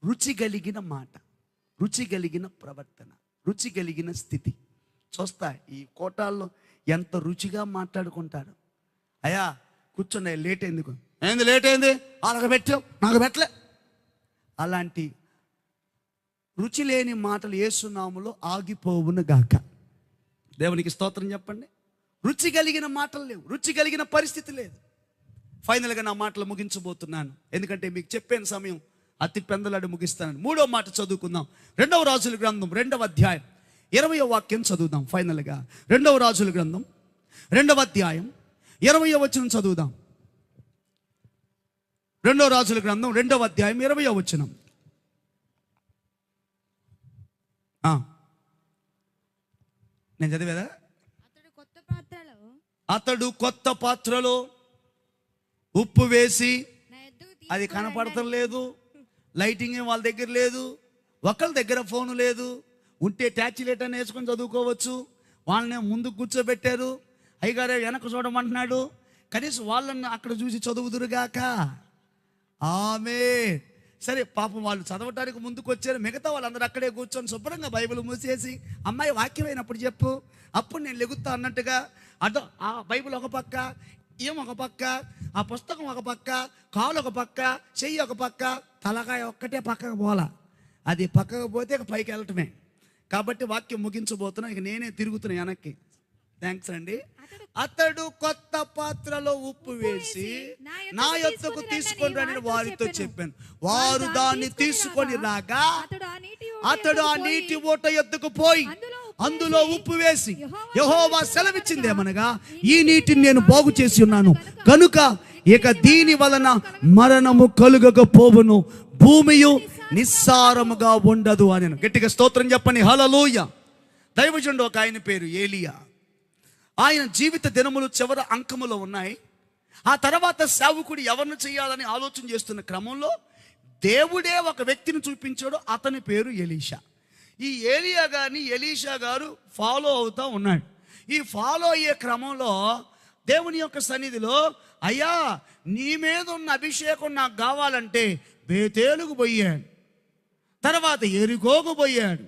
రుచి కలిగిన మాట, రుచి కలిగిన ప్రవర్తన, రుచి కలిగిన స్థితి చూస్తా. ఈ కోటాల్లో ఎంత రుచిగా మాట్లాడుకుంటారు. అయ్యా కూర్చున్నా, లేట్ ఎందుకు, ఏంది లేట్ అయింది, వాళ్ళకి పెట్టావు నాకు పెట్టలే. అలాంటి రుచి లేని మాటలు యేసునామములో ఆగిపోవును గాక. దేవునికి స్తోత్రం చెప్పండి. రుచి కలిగిన మాటలు లేవు, రుచి కలిగిన పరిస్థితి లేదు. ఫైనల్గా నా మాటలు ముగించబోతున్నాను, ఎందుకంటే మీకు చెప్పిన సమయం అతి పెందలాడి ముగిస్తానని. 3వ మాట చదువుకుందాం. 2వ రాజుల గ్రంథం 2వ అధ్యాయం 20వ వాక్యం చదువుదాం. ఫైనల్గా 2వ రాజుల గ్రంథం 2వ అధ్యాయం 20వ వచనం చదువుదాం. 2వ రాజుల గ్రంథం 2వ అధ్యాయం 20వ వచనం. నేను చదివేదా? అతడు కొత్త పాత్రలో ఉప్పు వేసి, అది కనపడటం లేదు, లైటింగ్ వాళ్ళ దగ్గర లేదు, ఒకళ్ళ దగ్గర ఫోను లేదు, ఉంటే ట్యాచ్లెట్ అని వేసుకొని చదువుకోవచ్చు. వాళ్ళని ముందు కూర్చోబెట్టారు, అయ్యగారే వెనక చూడమంటున్నాడు, కనీసం వాళ్ళని అక్కడ చూసి చదువుదురుగాక. ఆమె సరే పాపం వాళ్ళు చదవటానికి ముందుకు వచ్చారు, మిగతా వాళ్ళందరూ అక్కడే కూర్చొని శుభ్రంగా బైబిల్ మూసేసి, అమ్మాయి వాక్యం అయినప్పుడు చెప్పు, అప్పుడు నేను లెగుతా అన్నట్టుగా అదో ఆ బైబిల్ ఒక పక్క, ఏం ఒక పక్క, ఆ పుస్తకం ఒక పక్క, కాలు ఒక పక్క, చెయ్యి ఒక పక్క, తలకాయ ఒక్కటే పక్కకు పోలా. అది పక్కకు పోతే ఇక పైకి వెళ్ళటమే. కాబట్టి వాక్యం ముగించబోతున్నా, ఇక నేనే తిరుగుతున్నా వెనక్కి. థ్యాంక్స్ అండి. అతడు కొత్త పాత్రలో ఉప్పు వేసి నా యొద్దకు తీసుకొని రండి వారితో చెప్పాను. వారు దాన్ని తీసుకొని రాగా అతడు ఆ నీటి ఊట యొద్దకు పోయి అందులో ఉప్పు వేసి, యెహోవా సెలవిచ్చిందేమనగా, ఈ నీటిని నేను బాగు చేసి ఉన్నాను కనుక ఇక దీని వలన మరణము కలుగకపోవును, భూమియు నిస్సారముగా ఉండదు అని. గట్టిగా స్తోత్రం చెప్పండి, హల్లెలూయా. దైవజనుడు ఒక ఆయన పేరు ఏలియా. ఆయన జీవిత దినములు చివరి అంకములో ఉన్నాయి. ఆ తర్వాత సేవకుడు ఎవరిని చేయాలని ఆలోచన చేస్తున్న క్రమంలో దేవుడే ఒక వ్యక్తిని చూపించాడు, అతని పేరు ఎలీషా. ఈ ఏలియా గారిని ఎలీషా గారు ఫాలో అవుతూ ఉన్నాడు. ఈ ఫాలో అయ్యే క్రమంలో దేవుని యొక్క సన్నిధిలో, అయ్యా నీ మీద ఉన్న అభిషేకం నాకు కావాలంటే బేతేలుకు పోయాడు, తర్వాత ఎరికోకు పోయాడు,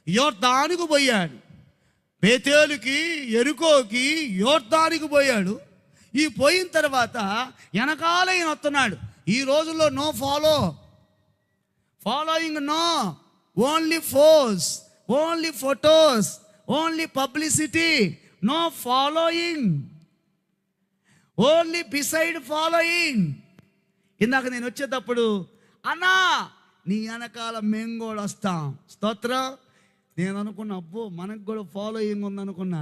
యోర్దానుకు పోయాడు, బేతేలుకి, ఎరుకోకి, యోర్దానికి పోయాడు. ఈ పోయిన తర్వాత వెనకాల ఈయన వస్తున్నాడు. ఈ రోజుల్లో no following, no, only force, only photos, only publicity, no following, only beside following. ఇందాక నేను వచ్చేటప్పుడు, అన్నా నీ వెనకాల మేము కూడా వస్తాం. స్తోత్రం. నేను అనుకున్నా, అబ్బో మనకు కూడా ఫాలోయింగ్ ఉందనుకున్నా.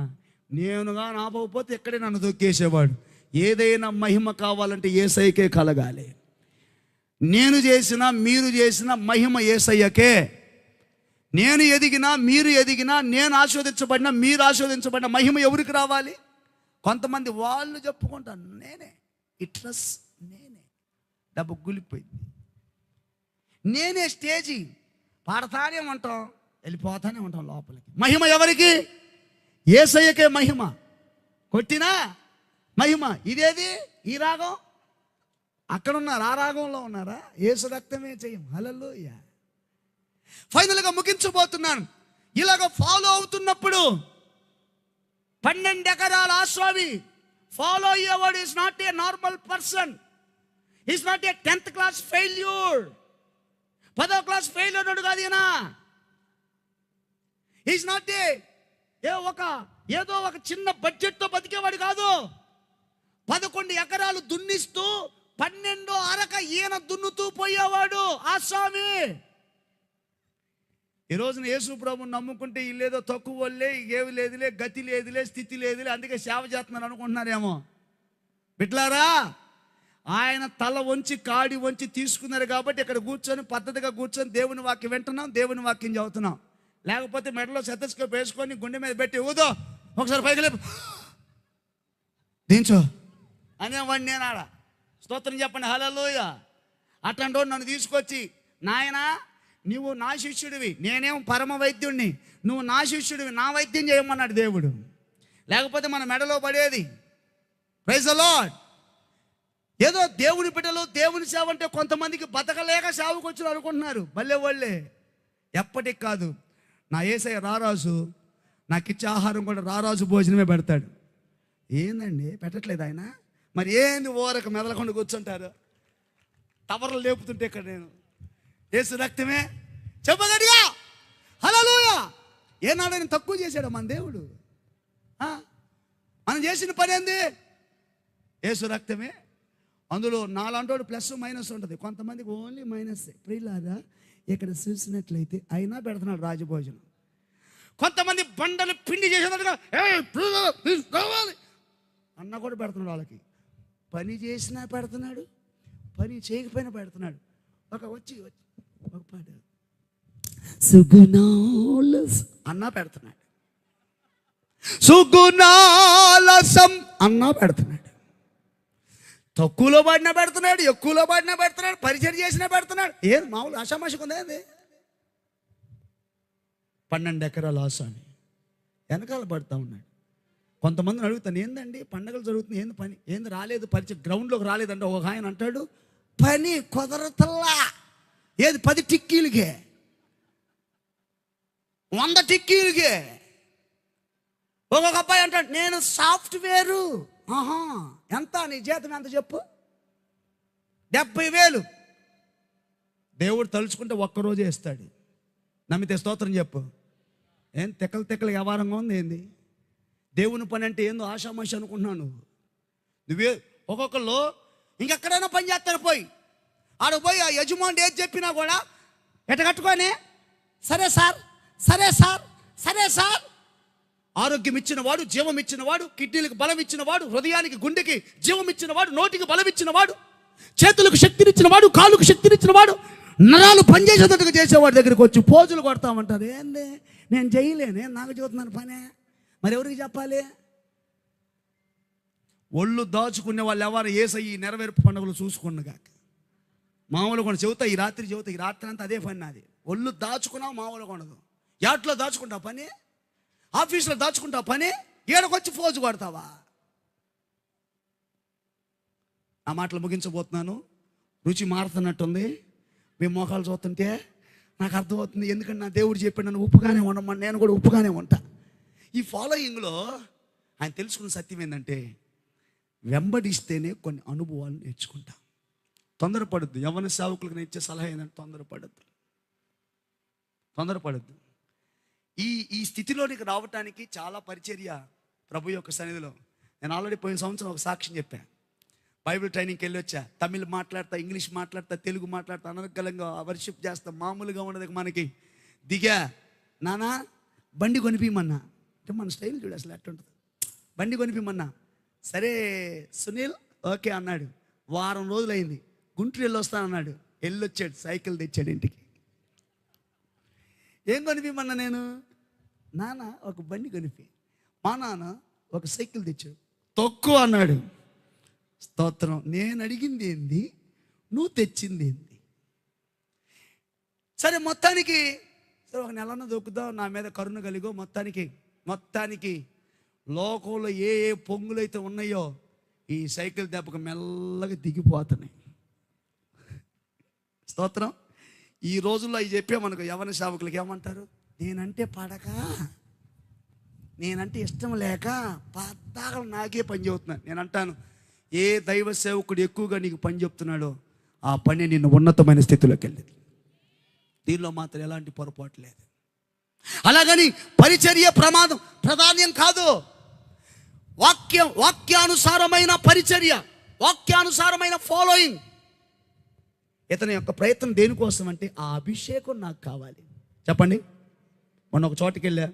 నేనుగా ఆపకపోతే ఇక్కడే నన్ను దొక్కేసేవాడు. ఏదైనా మహిమ కావాలంటే యేసయ్యకే కలగాలి. నేను చేసిన, మీరు చేసిన మహిమ యేసయ్యకే. నేను ఎదిగినా, మీరు ఎదిగినా, నేను ఆస్వాదించబడినా, మీరు ఆస్వాదించబడిన మహిమ ఎవరికి రావాలి? కొంతమంది వాళ్ళు చెప్పుకుంటాను, నేనే ఇట్రస్, నేనే డబ్బు గులిపోయింది, నేనే స్టేజీ పాడతానే ఉంటాం, వెళ్ళిపోతానే ఉంటాం లోపలికి. మహిమ ఎవరికి? యేసయ్యకే మహిమ. కొట్టినా మహిమ. ఇదేది? ఈ రాగం అక్కడ ఉన్నారు, ఆ రాగంలో ఉన్నారా? యేసు రక్తమే చెయ్యం. హల్లెలూయా. ఫైనల్గా ముగించబోతున్నాను. ఇలాగ ఫాలో అవుతున్నప్పుడు 12 ఎకరాల ఆస్వామి ఫాలో అయ్యేవాడు is not a normal person, is not a 10th class failure, 10వ క్లాస్ ఫెయిల్ అన్నాడు కాదు ఈయన. ఈజ్ నాట్ ఏదో ఒక చిన్న బడ్జెట్తో బతికేవాడు కాదు. 11 ఎకరాలు దున్నిస్తూ 12 అరక ఈయన దున్నుతూ పోయేవాడు ఆ స్వామి. ఈ రోజున యేసు ప్రభువుని నమ్ముకుంటే ఇల్లేదో తక్కువ వాళ్ళే, ఏవి లేదులే, గతి లేదులే, స్థితి లేదులే, అందుకే సేవ చేస్తున్నాను అనుకుంటున్నారేమో. బిడ్డలారా, ఆయన తల వంచి కాడి వంచి తీసుకున్నారు కాబట్టి ఇక్కడ కూర్చొని పద్ధతిగా కూర్చొని దేవుని వాక్యం వింటున్నాం, దేవుని వాక్యం చదువుతున్నాం. లేకపోతే మెడలో సెతస్కోప్ వేసుకొని గుండె మీద పెట్టి ఊదో ఒకసారి పైకి లేపు దించో అనేవాడిని నేను ఆడ. స్తోత్రం చెప్పండి, హల్లెలూయా. అట్లాంటి వాడు నన్ను తీసుకొచ్చి, నాయనా నువ్వు నా శిష్యుడివి, నేనేం పరమ వైద్యుడిని, నువ్వు నా శిష్యుడివి, నా వైద్యం చేయమన్నాడు దేవుడు. లేకపోతే మన మెడలో పడేది. Praise the lord. ఏదో దేవుని బిడ్డలు దేవుని సేవ అంటే కొంతమందికి బతకలేక సేవకు వచ్చి అనుకుంటున్నారు. భలే వాళ్ళే. ఎప్పటికి కాదు. నా యేసయ్య రారాజు, నాకు ఇచ్చే ఆహారం కూడా రారాజు భోజనమే పెడతాడు. ఏందండి పెట్టట్లేదు ఆయన? మరి ఏంది ఓరక మెదలకుండా కూర్చుంటారు? టవర్లు లేపుతుంటే ఇక్కడ నేను యేసు రక్తమే చెప్పగడిగా హల్లెలూయా. ఏనాడు ఆయన తక్కువ చేశాడు మన దేవుడు? మనం చేసిన పని ఏంది? యేసు రక్తమే. అందులో నాలంటోడు ప్లస్ మైనస్ ఉంటుంది, కొంతమందికి ఓన్లీ మైనస్. ప్రియులారా, ఇక్కడ చూసినట్లయితే అయినా పెడుతున్నాడు రాజభోజనం. కొంతమంది బండలు పిండి చేసేటట్టుగా కావాలి అన్న కూడా పెడుతున్నాడు. వాళ్ళకి పని చేసినా పెడుతున్నాడు, పని చేయకపోయినా పెడుతున్నాడు. వచ్చి ఒక పాట సుగుణాలస్ అన్నా పెడుతున్నాడు, సుగుణాలసం అన్నా పెడుతున్నాడు. తక్కువలో పడినా పెడుతున్నాడు, ఎక్కువలో పడినా పెడుతున్నాడు, పరిచయం చేసినా పెడుతున్నాడు. ఏం మామూలు ఆషామాషకు ఉందా? అది 12 ఎకరాల ఆసామి వెనకాల పడుతూ ఉన్నాడు. కొంతమందిని అడుగుతాను, ఏందండి పండగలు జరుగుతుంది, ఏంది పని, ఏంది రాలేదు, పరిచయం గ్రౌండ్లోకి రాలేదంటే ఒక ఆయన అంటాడు, పని కుదరతల్లా. ఏది 10 టిక్కీలకే 100 టిక్కీలకే. ఒక్కొక్క అబ్బాయి అంటాడు, నేను సాఫ్ట్వేరు. ఎంత నీ జీతం ఎంత చెప్పు? 70,000. దేవుడు తలుచుకుంటే ఒక్కరోజే ఇస్తాడు. నమ్మితే స్తోత్రం చెప్పు. ఏం తెక్కలు వ్యవహారంగా ఉంది ఏంది? దేవుని పని అంటే ఏందో ఆషామాషి అనుకుంటున్నాను నువ్వే. ఒక్కొక్కళ్ళు ఇంకెక్కడైనా పని చేస్తారు, పోయి ఆడ పోయి ఆ యజమాని ఏది చెప్పినా కూడా ఎట్టగట్టుకొని సరే సార్, సరే సార్, సరే సార్. ఆరోగ్యం ఇచ్చినవాడు, జీవం ఇచ్చినవాడు, కిడ్నీలకు బలం ఇచ్చినవాడు, హృదయానికి గుండెకి జీవం ఇచ్చినవాడు, నోటికి బలం ఇచ్చినవాడు, చేతులకు శక్తినిచ్చినవాడు, కాలుకు శక్తినిచ్చినవాడు, నరాలు పనిచేసేటట్టుగా చేసేవాడి దగ్గరికి వచ్చి పోజులు కొడతామంటారు. ఏంది నేను చేయలేనే, నాకు చదువుతున్నాను పనే, మరి ఎవరికి చెప్పాలి? ఒళ్ళు దాచుకునే వాళ్ళు ఎవరు యేసయ్య నెరవేర్పు పండుగలు చూసుకున్నగాక. మామూలు కూడా చెబుతా, ఈ రాత్రి అంతా అదే పని నాది. ఒళ్ళు దాచుకున్నావు మామూలుగా ఉండదు. యాట్లో దాచుకుంటావు పని, ఆఫీసులో దాచుకుంటావు పని, ఏడకొచ్చి ఫోజు కొడతావా? ఆ మాటలు ముగించబోతున్నాను. రుచి మారుతున్నట్టుంది. మీ మోకాలు చూస్తుంటే నాకు అర్థమవుతుంది. ఎందుకంటే నా దేవుడు చెప్పాడు నన్ను ఉప్పుగానే ఉండమని, నేను కూడా ఉప్పుగానే ఉంటా. ఈ ఫాలోయింగ్లో ఆయన తెలుసుకున్న సత్యం ఏంటంటే, వెంబడిస్తేనే కొన్ని అనుభవాలు నేర్చుకుంటాం. తొందరపడద్దు. యవ్వన సేవకులకు నేను ఇచ్చే సలహా ఏంటంటే తొందరపడద్దు. ఈ స్థితిలోనికి రావటానికి చాలా పరిచర్య ప్రభు యొక్క సన్నిధిలో. నేను ఆల్రెడీ పోయిన సంవత్సరం ఒక సాక్ష్యం చెప్పాను. బైబిల్ ట్రైనింగ్కి వెళ్ళి వచ్చా. తమిళ్ మాట్లాడతా, ఇంగ్లీష్ మాట్లాడతా, తెలుగు మాట్లాడతా, అనర్గళంగా వర్షిప్ చేస్తా. మామూలుగా ఉండదు మనకి. దిగా, నానా బండి కొనిపిమన్నా అంటే మన స్టైల్ చూడు అసలు ఎట్టుంటుంది. బండి కొనిపిమన్నా, సరే సునీల్ ఓకే అన్నాడు. వారం రోజులు అయింది. గుంటూరు వెళ్ళొస్తానన్నాడు. వెళ్ళొచ్చాడు, సైకిల్ తెచ్చాడు ఇంటికి. ఏం కొనిపిమన్నా నేను? నాన్న ఒక బండి కొనిపి. మా నాన్న ఒక సైకిల్ తెచ్చాడు. తక్కువ అన్నాడు. స్తోత్రం. నేను అడిగింది ఏంది, నువ్వు తెచ్చింది ఏంది? సరే మొత్తానికి సరే ఒక నెలన్న దొక్కుదాం, నా మీద కరుణ కలిగో. మొత్తానికి లోకంలో ఏ పొంగులైతే ఉన్నాయో ఈ సైకిల్ దెబ్బకు మెల్లగా దిగిపోతున్నాయి. స్తోత్రం. ఈ రోజుల్లో అవి చెప్పామనుకో, యవ్వన సేవకులకి ఏమంటారు? నేనంటే పడక, నేనంటే ఇష్టం లేక పద్దాకలు నాకే పని చెబుతున్నాను. నేను అంటాను, ఏ దైవ సేవకుడు ఎక్కువగా నీకు పని చెప్తున్నాడో ఆ పని నిన్ను ఉన్నతమైన స్థితిలోకి వెళ్ళింది. దీనిలో మాత్రం ఎలాంటి పొరపాటు లేదు. అలాగని పరిచర్య ప్రాధాన్యం కాదు. వాక్యానుసారమైన పరిచర్య, వాక్యానుసారమైన ఫాలోయింగ్. ఇతని యొక్క ప్రయత్నం దేనికోసం అంటే, ఆ అభిషేకం నాకు కావాలి. చెప్పండి. మొన్న ఒక చోటుకి వెళ్ళా,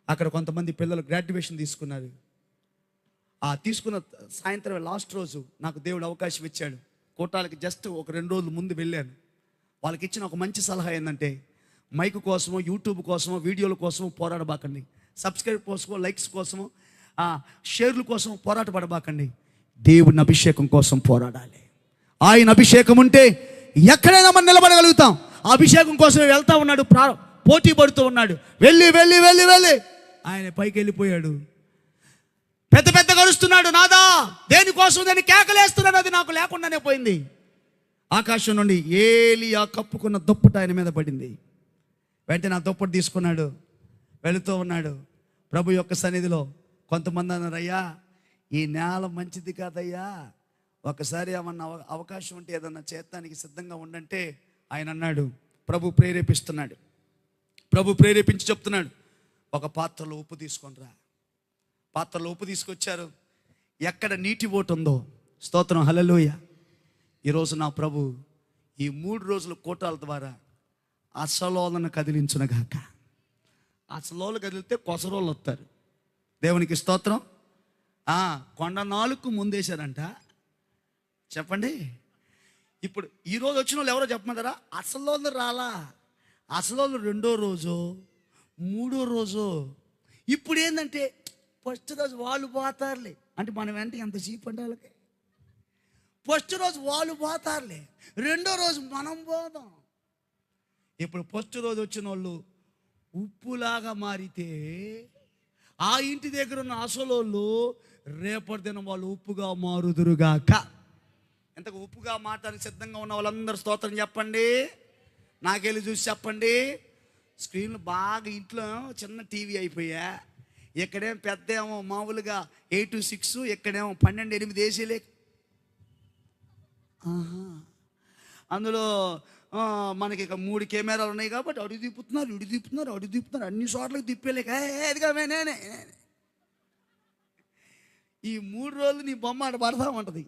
అక్కడ కొంతమంది పిల్లలు గ్రాడ్యుయేషన్ తీసుకున్నారు. ఆ తీసుకున్న సాయంత్రం లాస్ట్ రోజు నాకు దేవుడు అవకాశం ఇచ్చాడు. కోటాలకి జస్ట్ ఒక 2 రోజుల ముందు వెళ్ళాను. వాళ్ళకి ఇచ్చిన ఒక మంచి సలహా ఏంటంటే, మైక్ కోసమో, యూట్యూబ్ కోసమో, వీడియోల కోసమో పోరాడబాకండి. సబ్స్క్రైబ్ కోసమో, లైక్స్ కోసమో, షేర్ల కోసం పోరాటపడబాకండి. దేవుని అభిషేకం కోసం పోరాడాలి. ఆయన అభిషేకం ఉంటే ఎక్కడైనా మనం నిలబడగలుగుతాం. ఆ అభిషేకం కోసమే వెళ్తా ఉన్నాడు, పోటీ పడుతూ ఉన్నాడు. వెళ్ళి వెళ్ళి వెళ్ళి వెళ్ళి ఆయన పైకి వెళ్ళిపోయాడు. పెద్ద పెద్ద గడుస్తున్నాడు. నాదా దేనికోసం నేను కేకలేస్తున్నాను, అది నాకు లేకుండానే పోయింది. ఆకాశం నుండి ఏలియా కప్పుకున్న దుప్పట ఆయన మీద పడింది. వెంటనే ఆ దుప్పటి తీసుకున్నాడు, వెళుతూ ఉన్నాడు ప్రభు యొక్క సన్నిధిలో. కొంతమంది అన్నారు, అయ్యా ఈ నేల మంచిది కాదయ్యా, ఒకసారి ఏమన్నా అవకాశం ఉంటే ఏదన్నా చేస్తానికి సిద్ధంగా ఉండంటే ఆయన అన్నాడు, ప్రభు ప్రేరేపిస్తున్నాడు. ప్రభు ప్రేరేపించి చెప్తున్నాడు, ఒక పాత్రలో ఉప్పు తీసుకొనిరా. పాత్రలో ఉప్పు తీసుకొచ్చారు. ఎక్కడ నీటి ఓటు ఉందో, స్తోత్రం హల్లెలూయా. ఈరోజు నా ప్రభు ఈ 3 రోజుల కోటాల ద్వారా అసలోలను కదిలించునగాక. అసలోలు కదిలితే కొసరోళ్ళు వస్తారు. దేవునికి స్తోత్రం. కొండ 4 ముందేశారంట. చెప్పండి. ఇప్పుడు ఈరోజు వచ్చిన వాళ్ళు ఎవరో చెప్పమంటారా? అసలోళ్ళు రాలా. అసలోళ్ళు 2వ రోజు, 3వ రోజు. ఇప్పుడు ఏంటంటే ఫస్ట్ రోజు వాళ్ళు పోతారులే అంటే మనం వెంట ఎంత చీప్ అంటే వాళ్ళకి. ఫస్ట్ రోజు వాళ్ళు పోతారులే, 2వ రోజు మనం పోదాం. ఇప్పుడు ఫస్ట్ రోజు వచ్చిన వాళ్ళు ఉప్పులాగా మారితే ఆ ఇంటి దగ్గర ఉన్న అసలోళ్ళు రేపటి దినం వాళ్ళు ఉప్పుగా మారుదురుగాక. ఎంతకు ఉప్పుగా మాట్లాడి సిద్ధంగా ఉన్న వాళ్ళందరూ స్తోత్రం చెప్పండి. నాకెళ్ళి చూసి చెప్పండి. స్క్రీన్లు బాగా ఇంట్లో చిన్న టీవీ అయిపోయా. ఇక్కడేమో పెద్ద ఏమో మామూలుగా 8-6, ఇక్కడేమో 12-8 ఏసీలే. అందులో మనకి ఇక 3 కెమెరాలు ఉన్నాయి కాబట్టి అడుగు తిప్పుతున్నారు అన్ని చోట్లకి తిప్పేలేక ఎదిగా నేనే. ఈ 3 రోజులు నీ బొమ్మ ఆడ పడతా ఉంటుంది.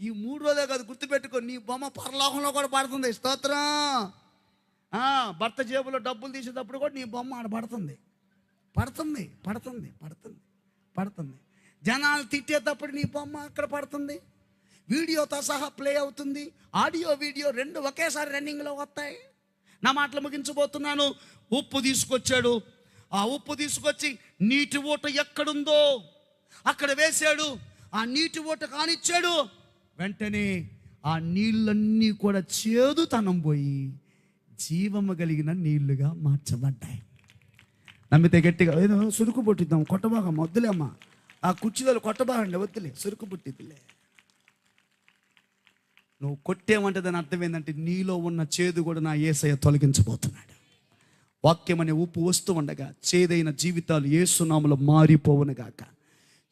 ఈ 3 రోజులే కాదు, గుర్తుపెట్టుకో, నీ బొమ్మ పరలోకంలో కూడా పడుతుంది. స్తోత్రం. భర్త జేబులో డబ్బులు తీసేటప్పుడు కూడా నీ బొమ్మ ఆడ పడుతుంది. పడుతుంది. జనాలు తిట్టేటప్పుడు నీ బొమ్మ అక్కడ పడుతుంది. వీడియోతో సహా ప్లే అవుతుంది. ఆడియో వీడియో 2 ఒకేసారి రన్నింగ్లో వస్తాయి. నా మాటలు ముగించబోతున్నాను. ఉప్పు తీసుకొచ్చాడు. ఆ ఉప్పు తీసుకొచ్చి నీటి ఊట ఎక్కడుందో అక్కడ వేశాడు. ఆ నీటి ఊట కానిచ్చాడు. వెంటనే ఆ నీళ్ళన్నీ కూడా చేదుతనం పోయి జీవము కలిగిన నీళ్లుగా మార్చబడ్డాయి. నమ్మితే గట్టిగా ఏదో సురుకు పుట్టిద్దాం, కొట్టబాగా వద్దులే అమ్మా, ఆ కుర్చీలో కొట్టబాగండి, వద్దులే, సురుకు పుట్టిద్దిలే. నువ్వు కొట్టేమంటే దాని అర్థం ఏంటంటే నీలో ఉన్న చేదు కూడా నా యేసయ్య తొలగించబోతున్నాడు. వాక్యం అనే ఉప్పు వస్తూ ఉండగా చేదైన జీవితాలు యేసు నామములో మారిపోవునుగాక.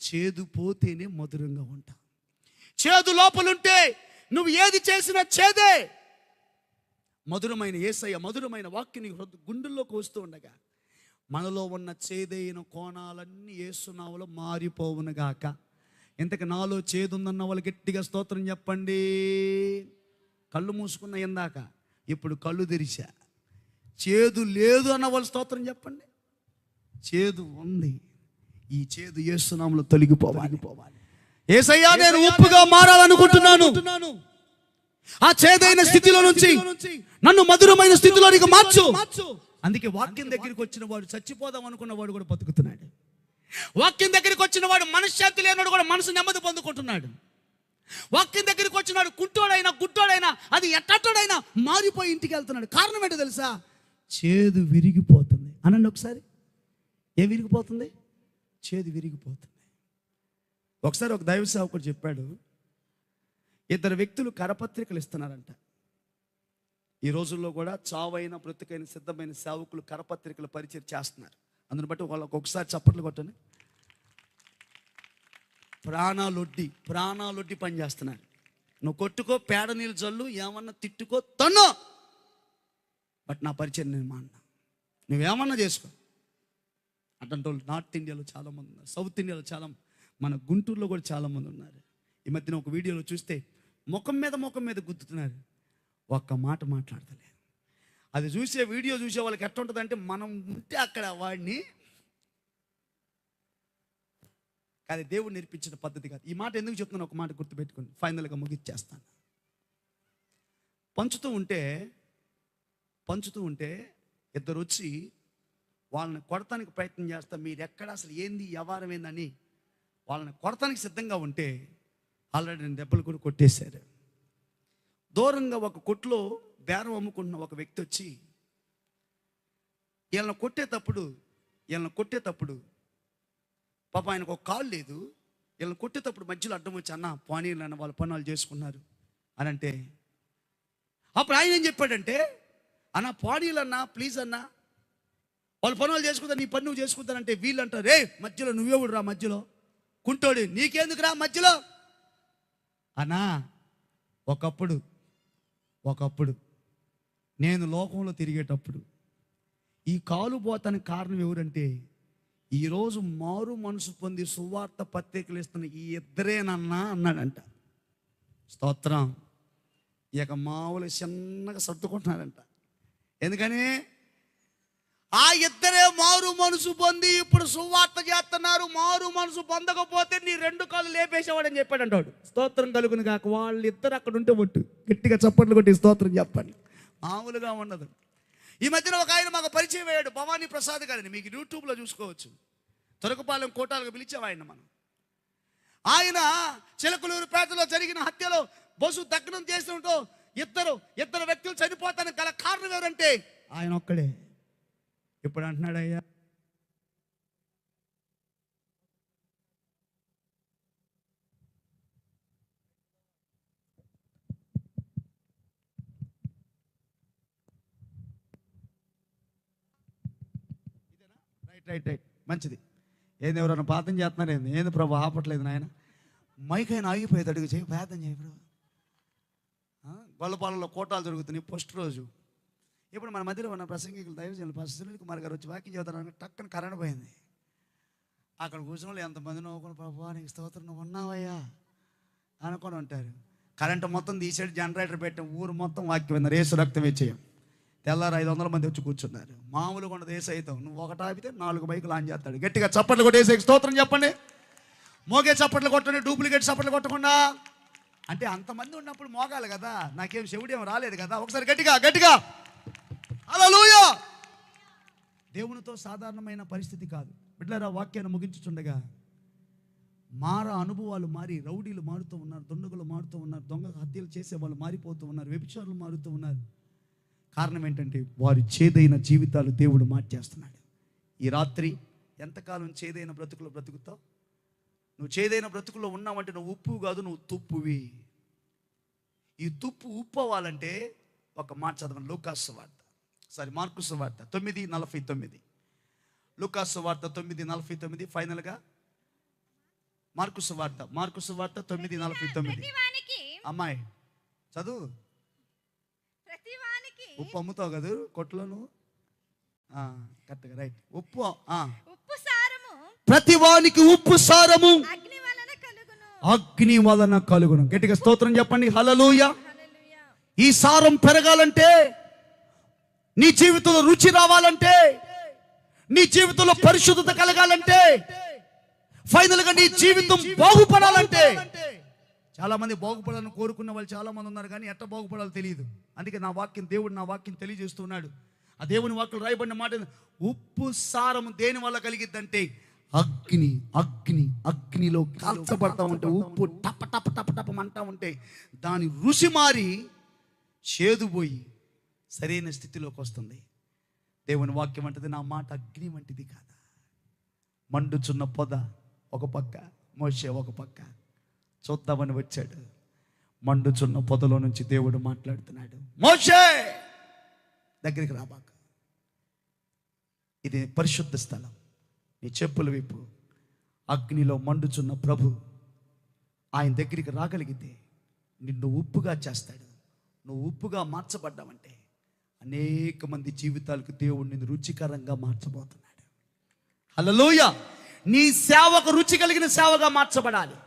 చేదు పోతేనే మధురంగా ఉంటావు. చేదు లోపలుంటే నువ్వు ఏది చేసినా చేదే. మధురమైన యేసయ్య మధురమైన వాక్యం గుండెల్లోకి వస్తూ ఉండగా మనలో ఉన్న చేదైన కోణాలన్నీ యేసు నామములో మారిపోవునుగాక. ఇంతకు నాలో చేదు ఉందన్న వాళ్ళు గట్టిగా స్తోత్రం చెప్పండి. కళ్ళు మూసుకున్న ఇందాక, ఇప్పుడు కళ్ళు తెరిచా. చేదు లేదు అన్న వాళ్ళు స్తోత్రం చెప్పండి. చేదు ఉంది, ఈ చేదు యేసు నామములో తొలగిపోవాలి. యేసయ్యా నేను ఉప్పుగా మారాలనుకుంటున్నాను. ఆ చేదైన స్థితిలో నుంచి నన్ను మధురమైన స్థితిలోనికి మార్చు. అందుకే వాక్యం దగ్గరికి వచ్చిన వాడు చచ్చిపోదాం అనుకున్న వాడు కూడా బతుకుతున్నాడు. వాక్యం దగ్గరికి వచ్చిన వాడు మనశ్శాంతి లేనివాడు కూడా మనసు నెమ్మది పొందుకుంటున్నాడు. వాక్యం దగ్గరికి వచ్చినాడు కుంటోడైనా గుట్టోడైనా అది ఎట్టోడైనా మారిపోయి ఇంటికి వెళ్తున్నాడు. కారణం ఏంటో తెలుసా? చేదు విరిగిపోతుంది. అనండి ఒకసారి, ఏ విరిగిపోతుంది? చేదు విరిగిపోతుంది. ఒకసారి ఒక దైవ సేవకుడు చెప్పాడు, 2 వ్యక్తులు కరపత్రికలు ఇస్తున్నారంట. ఈ రోజుల్లో కూడా చావైన బ్రతుకైన సిద్ధమైన సేవకులు కరపత్రికలు పరిచయం చేస్తున్నారు. అందుని బట్టి వాళ్ళకి ఒకసారి చప్పట్లు కొట్టండి. ప్రాణాలొడ్డి పని చేస్తున్నారు. నువ్వు కొట్టుకో, పేడ నీళ్ళు జల్లు, ఏమన్నా తిట్టుకో, తన్ను, బట్ నా పరిచయం నేను మాన్నా, నువ్వేమన్నా చేసుకో. అట్లాంటి వాళ్ళు నార్త్ ఇండియాలో చాలామంది ఉన్నారు, సౌత్ ఇండియాలో చాలా, మన గుంటూరులో కూడా చాలామంది ఉన్నారు. ఈ మధ్యన ఒక వీడియోలో చూస్తే ముఖం మీద గుద్దుతున్నారు, ఒక్క మాట మాట్లాడతలేదు. అది వీడియో చూసే వాళ్ళకి ఎట్లా ఉంటుందంటే, మనం ఉంటే అక్కడ వాడిని కానీ దేవుడు నేర్పించిన పద్ధతి కాదు. ఈ మాట ఎందుకు చెప్తున్నాను ఒక మాట గుర్తుపెట్టుకోండి, ఫైనల్గా ముగిచ్చేస్తాను. పంచుతూ ఉంటే ఇద్దరు వచ్చి వాళ్ళని కొడతానికి ప్రయత్నం చేస్తా, మీరు ఎక్కడ అసలు ఏంది వ్యవహారం ఏందని వాళ్ళని కొడతానికి సిద్ధంగా ఉంటే ఆల్రెడీ నేను దెబ్బలు కూడా కొట్టేశారు. దూరంగా ఒక కొట్లో బేరం అమ్ముకుంటున్న ఒక వ్యక్తి వచ్చి వీళ్ళని కొట్టేటప్పుడు పాప ఆయనకు ఒక కాలు లేదు, వీళ్ళని కొట్టేటప్పుడు మధ్యలో అడ్డం వచ్చి అన్న పానీలు అన్న వాళ్ళ పనులు చేసుకున్నారు అని అంటే, అప్పుడు ఆయన ఏం చెప్పాడంటే, అన్న పానీలు అన్నా ప్లీజ్ అన్నా వాళ్ళ పనులు చేసుకుంటా, నీ పని నువ్వు చేసుకుంటానంటే వీళ్ళు అంటారు, రే మధ్యలో నువ్వెవడు రా మధ్యలో, కుంటోడు నీకెందుకు రా మధ్యలో అన్నా. ఒకప్పుడు నేను లోకంలో తిరిగేటప్పుడు ఈ కాలు పోతానికి కారణం ఎవరంటే, ఈరోజు మారు మనసు పొంది సువార్త పత్రికలు ఇస్తున్న ఈ ఇద్దరేనన్నా అన్నాడంట. స్తోత్రం. ఇక మామూలు చిన్నగా సర్దుకుంటున్నాడంట. ఎందుకని ఆ ఇద్దరే మారు మనసు పొంది ఇప్పుడు సువార్త చేస్తున్నారు. మారు మనసు పొందకపోతే నీ 2 కాళ్ళు లేపేసేవాడని చెప్పాడంటాడు. స్తోత్రం కలుగును కాక. వాళ్ళిద్దరు అక్కడ ఉంటే ఒట్టు గట్టిగా చప్పట్లు కొట్టి స్తోత్రం చెప్పండి. మామూలుగా ఉండదు. ఈ మధ్యన ఒక ఆయన మాకు పరిచయం అయ్యాడు, భవానీ ప్రసాద్ గారిని. మీకు యూట్యూబ్లో చూసుకోవచ్చు. తొరకపాలెం కోటాలకు పిలిచాం ఆయన. మనం ఆయన చిలకలూరుపేటలో జరిగిన హత్యలో బస్సు దగ్నం చేస్తుంటూ ఇద్దరు వ్యక్తులు చనిపోతానికి గల కారణం ఎవరంటే ఆయన ఒక్కడే. ఇప్పుడు అంటున్నాడు, అయ్యా రైట్ మంచిది. ఏంది ఎవరైనా ప్రార్థన చేస్తున్నారు ఏంది ప్రభు ఆపట్లేదు నాయన, మైక్ అయినా ఆగిపోయేది అడుగు చేయి, ప్రార్థన చేయి ప్రభు. గొల్లపాలలో కోటాలు జరుగుతున్నాయి ఫస్ట్ రోజు. ఇప్పుడు మన మధ్యలో ఉన్న ప్రసంగికులు దైవజనులు సునీల్ కుమార్ గారు వచ్చి వాక్యం చదువుతారు, టక్కన కరెంట్ పోయింది. అక్కడ కూర్చున్న వాళ్ళు ఎంతమంది నవ్వుకుని ప్రభు నీకు స్తోత్రం నువ్వు ఉన్నావయ్యా అనుకొని ఉంటారు. కరెంటు మొత్తం తీసేది, జనరేటర్ పెట్టాం, ఊరు మొత్తం వాక్యం విన్నారు, యేసు రక్తం ఇచ్చేయం. తెల్లారు 500 మంది వచ్చి కూర్చున్నారు. మామూలుగా ఉండదు ఏసు అవుతాం. నువ్వు ఒకటి ఆపితే 4 బైకులు ఆన్ చేస్తాడు. గట్టిగా చప్పట్లు కొట్టేసే స్తోత్రం చెప్పండి. మోగే చప్పట్లు కొట్టండి, డూప్లికేట్ చప్పట్లు కొట్టకుండా. అంటే అంతమంది ఉన్నప్పుడు మోగాలి కదా, నాకేం చెవుడేం రాలేదు కదా. ఒకసారి గట్టిగా హల్లెలూయా. దేవునితో సాధారణమైన పరిస్థితి కాదు బిడ్డలారా. వాక్యాన్ని ముగించుచుండగా మారా అనుభవాలు మారి, రౌడీలు మారుతూ ఉన్నారు, దుండగులు మారుతూ ఉన్నారు, దొంగ హత్యలు చేసే వాళ్ళు మారిపోతూ ఉన్నారు, వ్యభిచారులు మారుతూ ఉన్నారు. కారణం ఏంటంటే వారి చేదైన జీవితాలు దేవుడు మార్చేస్తున్నాడు. ఈ రాత్రి ఎంతకాలం చేదైన బ్రతుకులో బ్రతుకుతావు? నువ్వు చేదైన బ్రతుకులో ఉన్నావంటే నువ్వు ఉప్పు కాదు, నువ్వు తుప్పువి. ఈ తుప్పు ఉప్పు అవ్వాలంటే ఒక మాట చదవండి. మార్కు సువార్త 9:49. లూకాసు సువార్త 9:49. ఫైనల్గా మార్కు సువార్త 9:49. అమ్మాయి చదువు. ఉప్పు అమ్ముతావు కదా కొట్లోను, కరెక్ట్గా రైట్. ఉప్పు ప్రతివానికి ఉప్పు సారము అగ్ని వలన కలుగును. గట్టిగా స్తోత్రం చెప్పండి. హల్లెలూయా. ఈ సారం పెరగాలంటే, నీ జీవితంలో రుచి రావాలంటే, నీ జీవితంలో పరిశుద్ధత కలగాలంటే, ఫైనల్గా నీ జీవితం బాగుపడాలంటే, చాలా మంది బాగుపడాలని కోరుకున్న వాళ్ళు చాలా మంది ఉన్నారు, కానీ ఎట్లా బాగుపడాలో తెలియదు. అందుకే దేవుడు నా వాక్యం తెలియజేస్తున్నాడు. ఆ దేవుని వాక్యం రాయబడిన మాట, ఉప్పు సారము దేని వల్ల కలిగిద్దంటే అగ్నిలో కాల్చబడతా ఉంటే, ఉప్పు టప టప టప టప అంటా ఉంటే దాని రుచి మారి చేదుపోయి సరైన స్థితిలోకి వస్తుంది. దేవుని వాక్యం అంటది, నా మాట అగ్ని వంటిది కాదా. మండుచున్న పొద ఒక పక్క, మోషే ఒక పక్క. చూద్దామని వచ్చాడు. మండుచున్న పొదలో నుంచి దేవుడు మాట్లాడుతున్నాడు, మోషే దగ్గరికి రాబాక, ఇది పరిశుద్ధ స్థలం, నీ చెప్పుల వైపు. అగ్నిలో మండుచున్న ప్రభు ఆయన దగ్గరికి రాగలిగితే నిన్ను ఉప్పుగా చేస్తాడు. నువ్వు ఉప్పుగా మార్చబడ్డావంటే అనేక మంది జీవితాలకు దేవుడు నిన్ను రుచికరంగా మార్చబోతున్నాడు. హల్లెలూయా. నీ సేవకు రుచి కలిగిన సేవగా మార్చబడాలి.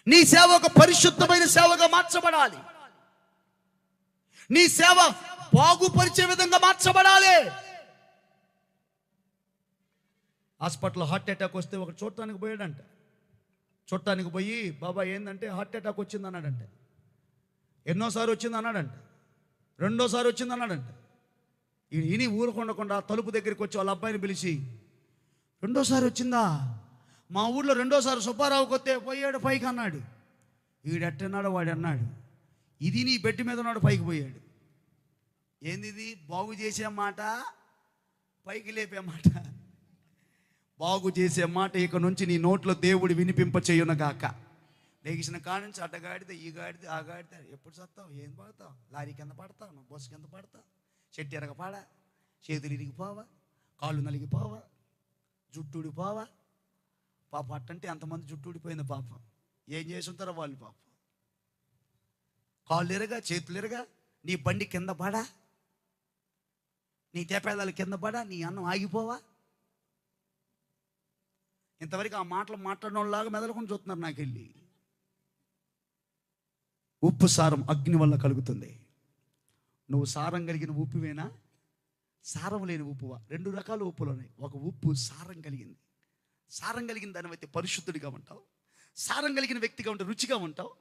నీ సేవ ఒక పరిశుద్ధమైన సేవగా మార్చబడాలి. నీ సేవ బాగుపరిచే విధంగా మార్చబడాలి. హాస్పిటల్లో హార్ట్ అటాక్ వస్తే ఒక చూడటానికి పోయాడంట. చూడటానికి పోయి, బాబా ఏంటంటే హార్ట్ అటాక్ వచ్చింది అన్నాడంటే. ఎన్నోసారి వచ్చింది అన్నాడంట, రెండోసారి వచ్చింది అన్నాడంట. ఈయన ఊరుకొండకుండా తలుపు దగ్గరికి వచ్చి వాళ్ళ అబ్బాయిని పిలిచి, రెండోసారి వచ్చిందా? మా ఊళ్ళో రెండోసారి సుబ్బారావు కొత్తే పోయాడు పైకి అన్నాడు. ఈడెట్టన్నాడు, వాడు అన్నాడు, ఇది నీ బెడ్ మీద ఉన్నాడు, పైకి పోయాడు. ఏంది ఇది? బాగు చేసే మాట, పైకి లేపే మాట. బాగు చేసే మాట ఇక నుంచి నీ నోట్లో దేవుడు వినిపింప చేయునగాక. లేచిన కాడ నుంచి అడ్డగాడితే, ఈ గాడితే, ఆ గాడితే, ఎప్పుడు చస్తావు, ఏం పడతావు, లారీ కింద పడతావు, బస్సు కింద పడతావు, చెట్టు ఎరగపాడా, చేతులు ఇరిగిపోవా, కాళ్ళు నలిగిపోవా, జుట్టు ఊడిపోవా. పాప అట్టంటే ఎంతమంది జుట్టు ఊడిపోయింది పాపం. ఏం చేసి ఉంటారో వాళ్ళు పాపం. కాళ్ళు ఎరగా, చేతులు ఎరగా, నీ బండి కింద పడా, నీ తేపేదాలు కింద పడా, నీ అన్నం ఆగిపోవా. ఇంతవరకు ఆ మాటలు మాట్లాడడం లాగా మెదలుకొని చూస్తున్నారు. నాకు వెళ్ళి ఉప్పు సారం అగ్ని వల్ల కలుగుతుంది. నువ్వు సారం కలిగిన ఉప్పువేనా, సారం లేని ఉప్పువా? రెండు రకాల ఉప్పులు ఉన్నాయి. ఒక ఉప్పు సారం కలిగింది. సారం కలిగిన దానివైతే పరిశుద్ధుడిగా ఉంటావు. సారం కలిగిన వ్యక్తిగా ఉంటే రుచిగా ఉంటావు.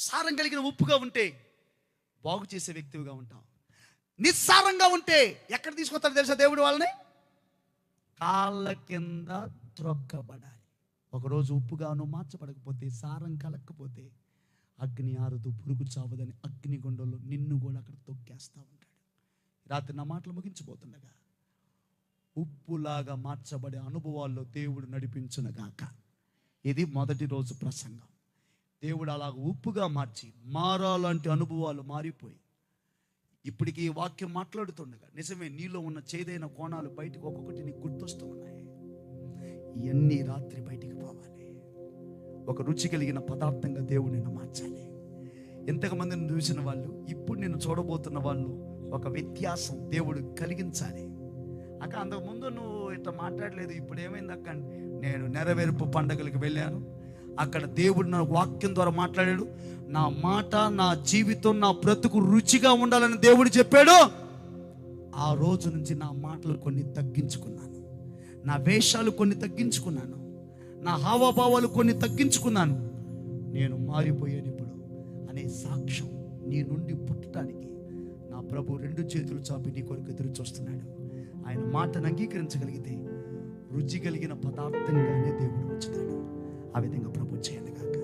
సారం కలిగిన ఉప్పుగా ఉంటే బాగు చేసే వ్యక్తిగా ఉంటావు. నిస్సారంగా ఉంటే ఎక్కడ తీసుకొస్తాడు తెలుసా దేవుడు వాళ్ళని? కాళ్ళ కింద త్రొక్కబడాలి. ఒకరోజు ఉప్పుగాను మార్చబడకపోతే, సారం కలగకపోతే అగ్ని ఆరుదు, పురుగు చావదని అగ్నిగుండంలో నిన్ను కూడా అక్కడ తొక్కేస్తూ ఉంటాడు. రాత్రి నా మాటలు ముగించబోతుండగా, ఉప్పులాగా మార్చబడే అనుభవాల్లో దేవుడు నడిపించునగాక. ఇది మొదటి రోజు ప్రసంగం. దేవుడు అలాగ ఉప్పుగా మార్చి మారాలంటే అనుభవాలు మారిపోయి ఇప్పటికీ ఈ వాక్యం మాట్లాడుతుండగా నిజమే, నీలో ఉన్న చేదైన కోణాలు బయటకు ఒక్కొక్కటి నీకు గుర్తొస్తూ ఉన్నాయి. ఇవన్నీ రాత్రి బయటికి పోవాలి. ఒక రుచి కలిగిన పదార్థంగా దేవుడు నిన్ను మార్చాలి. ఎంతమందిని చూసిన వాళ్ళు, ఇప్పుడు నిన్ను చూడబోతున్న వాళ్ళు ఒక వ్యత్యాసం దేవుడు కలిగించాలి. అక్క అంతకుముందు నువ్వు ఇట్లా మాట్లాడలేదు, ఇప్పుడు ఏమైంది అక్క? నేను నెరవేర్పు పండగలకు వెళ్ళాను, అక్కడ దేవుడు నా వాక్యం ద్వారా మాట్లాడాడు. నా మాట, నా జీవితం, నా బ్రతుకు రుచిగా ఉండాలని దేవుడు చెప్పాడు. ఆ రోజు నుంచి నా మాటలు కొన్ని తగ్గించుకున్నాను, నా వేషాలు కొన్ని తగ్గించుకున్నాను, నా హావభావాలు కొన్ని తగ్గించుకున్నాను. నేను మారిపోయాను ఇప్పుడు అనే సాక్ష్యం నీ నుండి పుట్టడానికి నా ప్రభు రెండు చేతులు చాపి నీ కొరకు ఎదురు చూస్తున్నాడు. ఆయన మాటను అంగీకరించగలిగితే రుచి కలిగిన పదార్థంగానే దేవుడు ఉంచుతాడు. ఆ విధంగా ప్రభు చేయండి కాక.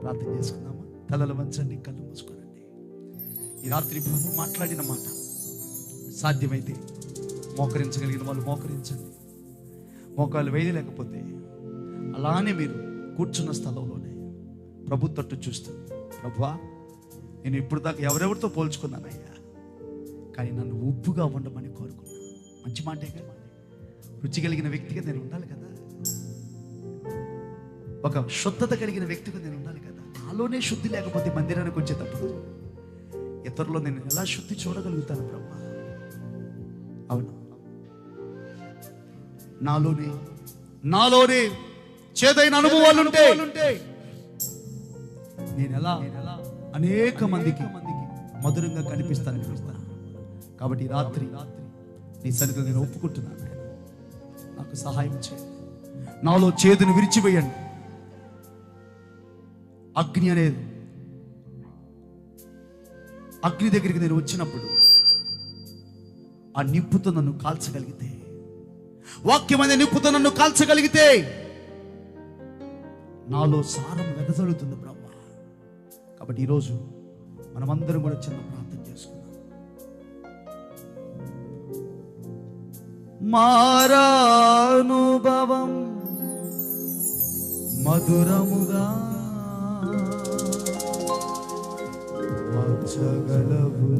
ప్రార్థన చేసుకుందామా? తలలు వంచండి, కళ్ళు మూసుకోనండి. ఈ రాత్రి ప్రభు మాట్లాడిన మాట సాధ్యమైతే మోకరించగలిగిన వాళ్ళు మోకరించండి. మోకాలు వేయలేకపోతే అలానే మీరు కూర్చున్న స్థలంలోనే ప్రభు తట్టు చూస్తుంది. ప్రభువా, నేను ఇప్పుడు దాకా ఎవరెవరితో పోల్చుకున్నానయ్యా, కానీ నన్ను ఉప్పుగా ఉండమని కోరుకున్నా. మంచి మాటే కదా, రుచి కలిగిన వ్యక్తిగా నేను ఉండాలి కదా, ఒక శుద్ధత కలిగిన వ్యక్తిగా నేను ఉండాలి కదా. నాలోనే శుద్ధి లేకపోతే మందిరానికి వచ్చేటప్పుడు ఇతరులో నేను ఎలా శుద్ధి చూడగలుగుతాను ప్రభు? అవును, నాలోనే చేదైన అనుభవాలు ఉంటే నేను ఎలా అనేక మందికి మధురంగా కనిపిస్తాను. కాబట్టి రాత్రి నీ సన్నిధిలో నేను ఒప్పుకుంటున్నాను. నాకు సహాయం చేయండి. నాలో చేదును విరిచివేయండి. అగ్ని అనేది, అగ్ని దగ్గరికి నేను వచ్చినప్పుడు ఆ నిప్పుతో నన్ను కాల్చగలిగితే, వాక్యం అనే నిప్పుతో నన్ను కాల్చగలిగితే నాలో సారం వెదజల్లుతుంది ప్రభు. కాబట్టి ఈరోజు మనమందరం కూడా చిన్న ప్రార్థన చేసుకున్నాం. మారానుభవం మధురముగా మార్చగలవు